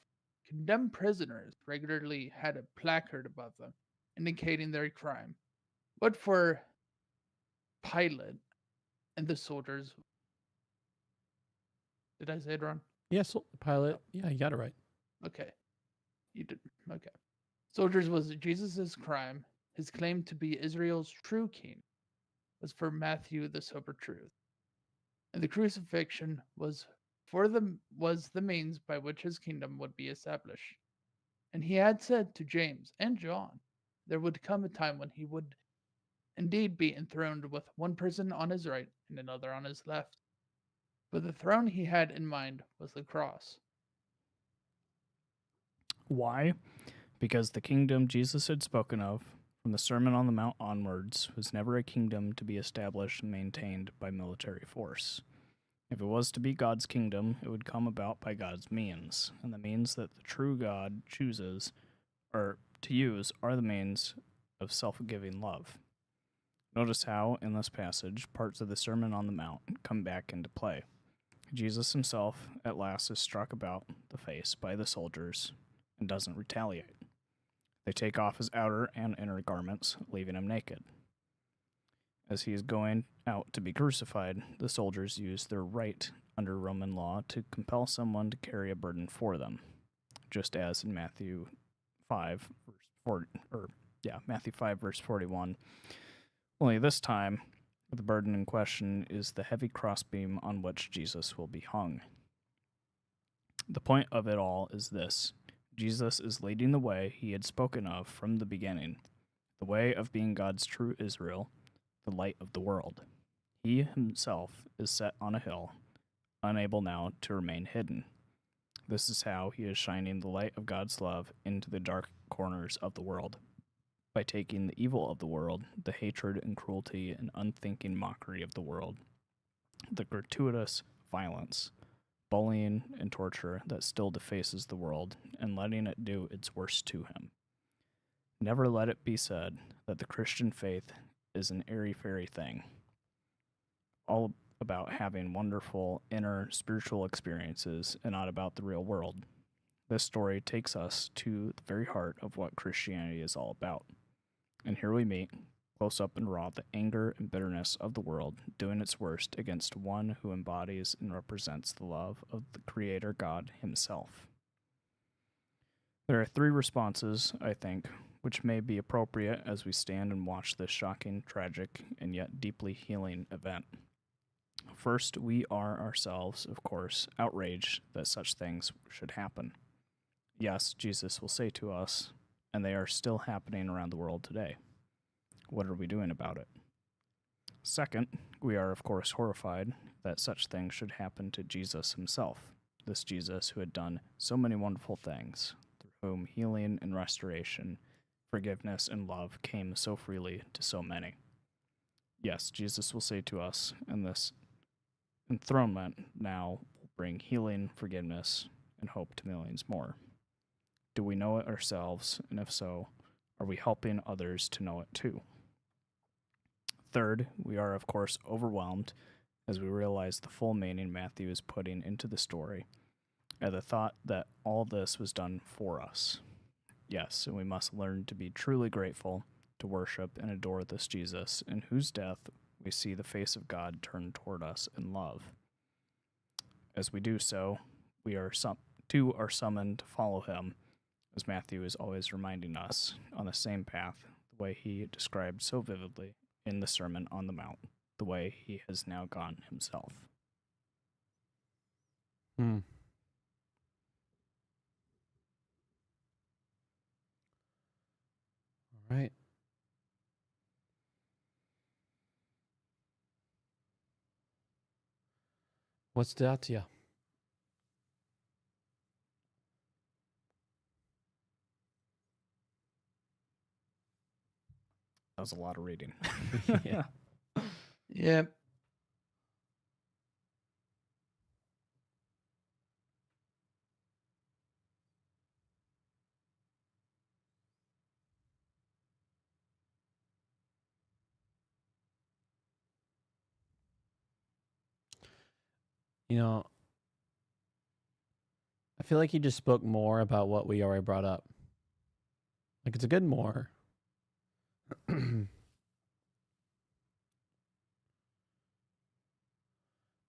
Condemned prisoners regularly had a placard above them, indicating their crime. But for Pilate and the soldiers, did I say it wrong? Yes, pilot. Yeah, you got it right. Okay. You did. Okay. Soldiers was Jesus' crime. His claim to be Israel's true king was for Matthew the sober truth. And the crucifixion was the means by which his kingdom would be established. And he had said to James and John, there would come a time when he would indeed be enthroned with one person on his right and another on his left. But the throne he had in mind was the cross. Why? Because the kingdom Jesus had spoken of from the Sermon on the Mount onwards was never a kingdom to be established and maintained by military force. If it was to be God's kingdom, it would come about by God's means, and the means that the true God chooses or to use are the means of self-giving love. Notice how, in this passage, parts of the Sermon on the Mount come back into play. Jesus himself, at last, is struck about the face by the soldiers and doesn't retaliate. They take off his outer and inner garments, leaving him naked. As he is going out to be crucified, the soldiers use their right under Roman law to compel someone to carry a burden for them, just as in Matthew 5, verse 41. Only this time, the burden in question is the heavy crossbeam on which Jesus will be hung. The point of it all is this: Jesus is leading the way he had spoken of from the beginning, the way of being God's true Israel, the light of the world. He himself is set on a hill, unable now to remain hidden. This is how he is shining the light of God's love into the dark corners of the world, by taking the evil of the world, the hatred and cruelty and unthinking mockery of the world, the gratuitous violence, bullying, and torture that still defaces the world, and letting it do its worst to him. Never let it be said that the Christian faith is an airy-fairy thing, all about having wonderful inner spiritual experiences and not about the real world. This story takes us to the very heart of what Christianity is all about. And here we meet, close up and raw, the anger and bitterness of the world doing its worst against one who embodies and represents the love of the Creator God himself. There are 3 responses, I think, which may be appropriate as we stand and watch this shocking, tragic, and yet deeply healing event. First, we are ourselves, of course, outraged that such things should happen. Yes, Jesus will say to us, and they are still happening around the world today. What are we doing about it? Second, we are, of course, horrified that such things should happen to Jesus himself, this Jesus who had done so many wonderful things, through whom healing and restoration, forgiveness and love came so freely to so many. Yes, Jesus will say to us, and this enthronement now will bring healing, forgiveness, and hope to millions more. Do we know it ourselves, and if so, are we helping others to know it too? Third, we are, of course, overwhelmed as we realize the full meaning Matthew is putting into the story, at the thought that all this was done for us. Yes, and we must learn to be truly grateful, to worship and adore this Jesus, in whose death we see the face of God turn toward us in love. As we do so, we are summoned to follow him, as Matthew is always reminding us, on the same path, the way he described so vividly in the Sermon on the Mount, the way he has now gone himself. Hmm. All right. What stood out to you? That was a lot of reading. Yeah. Yep. You know, I feel like he just spoke more about what we already brought up. Like, it's a good more.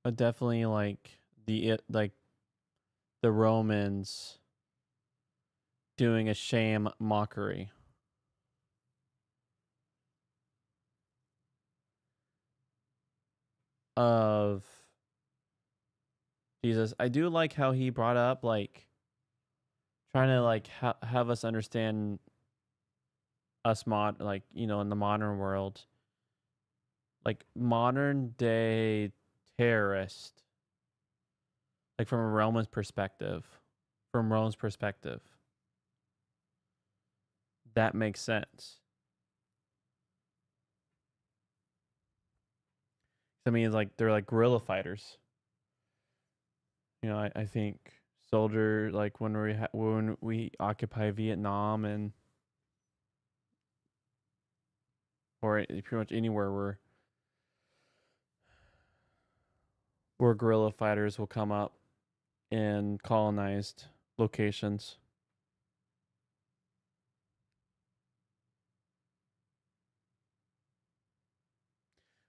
But definitely like the Romans doing a shame mockery. Of Jesus. I do like how he brought up, like, trying to, like, have us understand us like, you know, in the modern world, like, modern day terrorist, like, from Rome's perspective, that makes sense. I mean, it's like they're like guerrilla fighters. You know, I think soldier, like when we occupy Vietnam and or pretty much anywhere where guerrilla fighters will come up in colonized locations.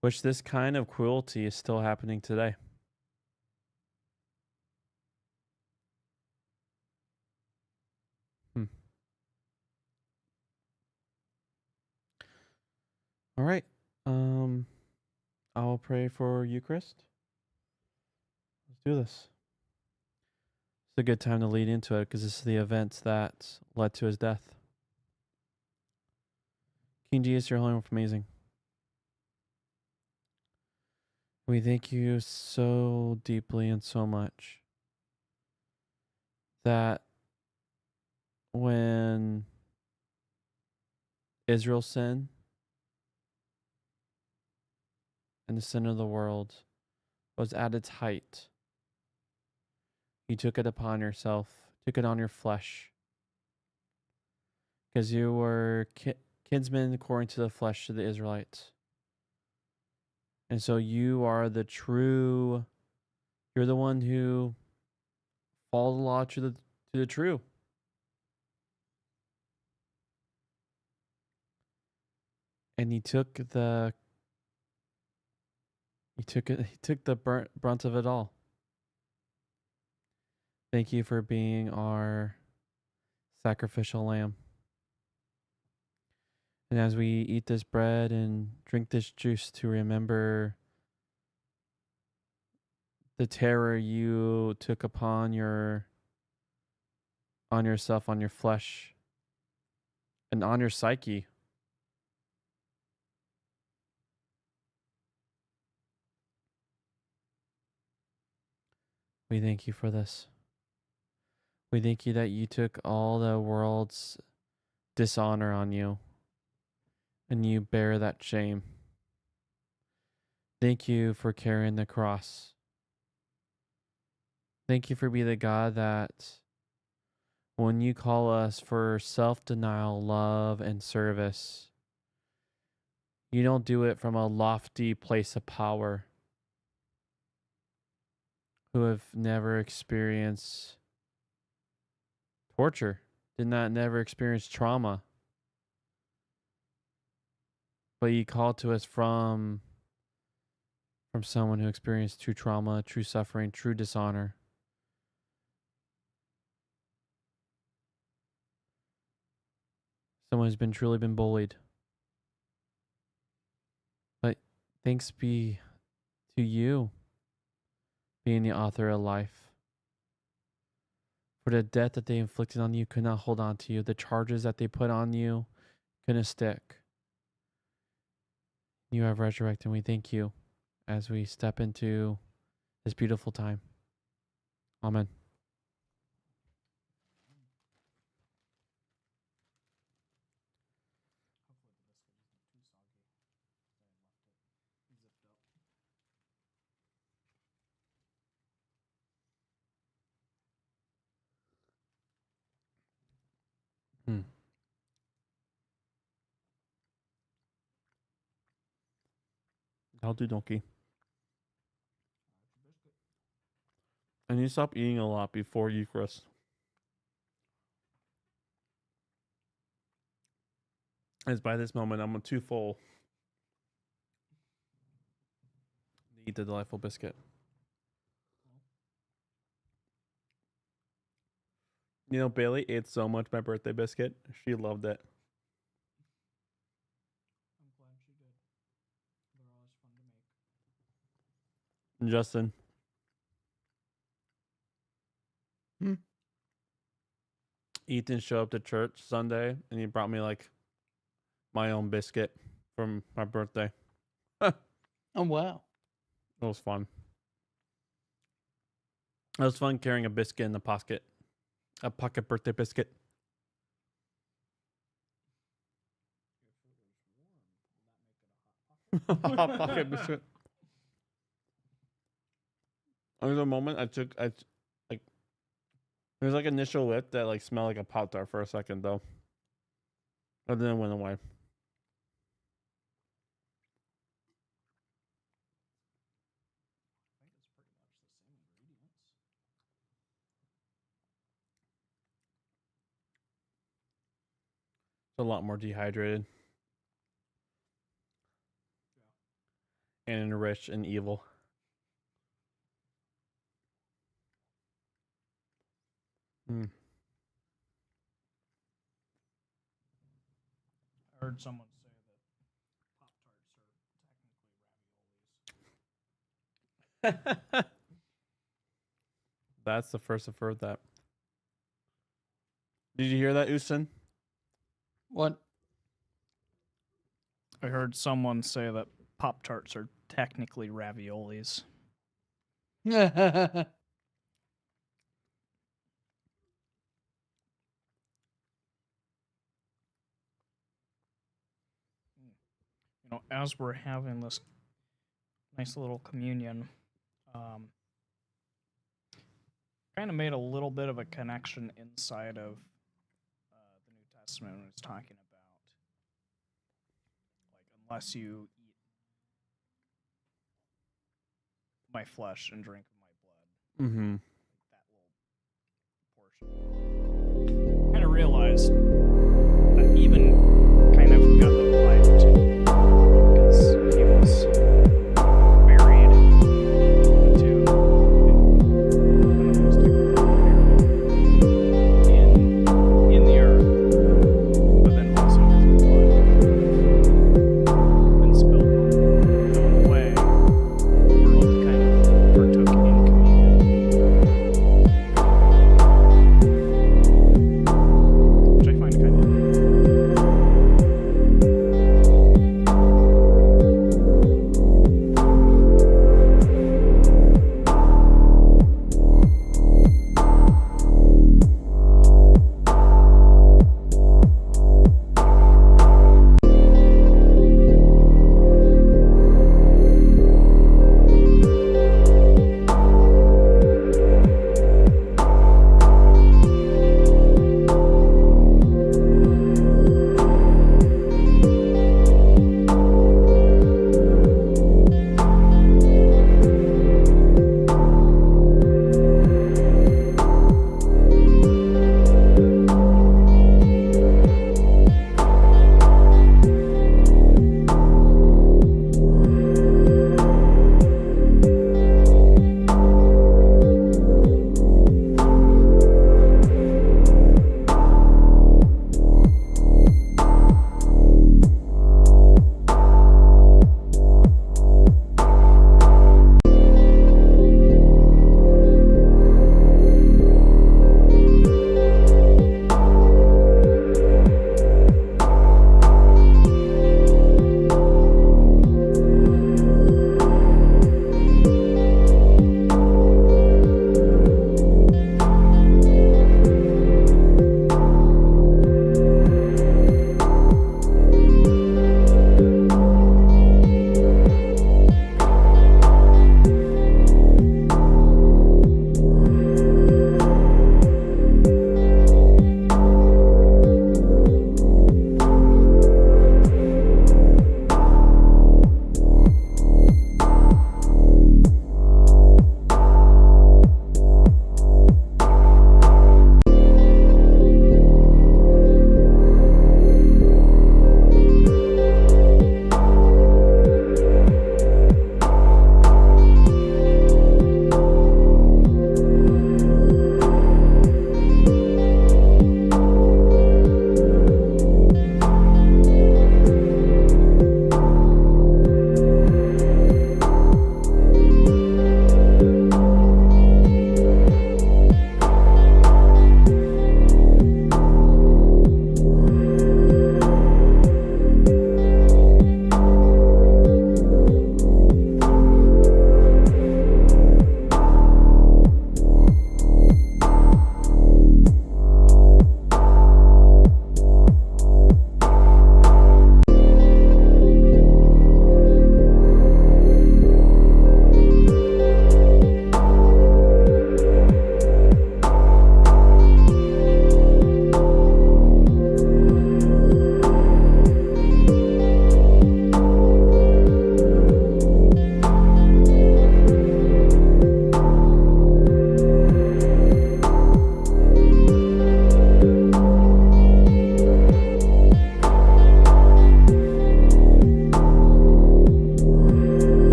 Which this kind of cruelty is still happening today. All right. I'll pray for Eucharist. Let's do this. It's a good time to lead into it because this is the event that led to his death. King Jesus, your holy and amazing. We thank you so deeply and so much that when Israel sinned and the sin of the world was at its height, you took it upon yourself, took it on your flesh, because you were kinsmen according to the flesh to the Israelites. And so you are you're the one who followed the law to the true. And he took the brunt of it all. Thank you for being our sacrificial lamb. And as we eat this bread and drink this juice to remember the terror you took upon yourself, on your flesh, and on your psyche. We thank you for this. We thank you that you took all the world's dishonor on you and you bear that shame. Thank you for carrying the cross. Thank you for being the God that when you call us for self-denial, love, and service, you don't do it from a lofty place of power, who have never experienced torture, never experienced trauma. But you call to us from someone who experienced true trauma, true suffering, true dishonor. Someone who's truly been bullied. But thanks be to you, being the author of life. For the death that they inflicted on you could not hold on to you. The charges that they put on you couldn't stick. You have resurrected, and we thank you as we step into this beautiful time. Amen. I'll do donkey. I need to stop eating a lot before Eucharist. As by this moment, I'm too full to eat the delightful biscuit. You know, Bailey ate so much my birthday biscuit. She loved it. I'm glad she did. They're always fun to make. Justin. Ethan showed up to church Sunday and he brought me like my own biscuit from my birthday. Oh wow. It was fun. It was fun carrying a biscuit in the pocket. A pocket birthday biscuit. Hot pocket biscuit. There was a moment I like there was like initial lift that like smelled like a Pop-Tart for a second though. But then it went away. I think it's pretty much the same ingredients. It's a lot more dehydrated. And enriched and evil. Mm. I heard someone say that Pop-Tarts are technically raviolis. That's the first I've heard that. Did you hear that, Usen? What? I heard someone say that Pop-Tarts are technically raviolis. You know, as we're having this nice little communion, kind of made a little bit of a connection inside of the New Testament when it's talking about, like, unless you eat my flesh and drink of my blood, Mm-hmm. that little portion. Kind of realized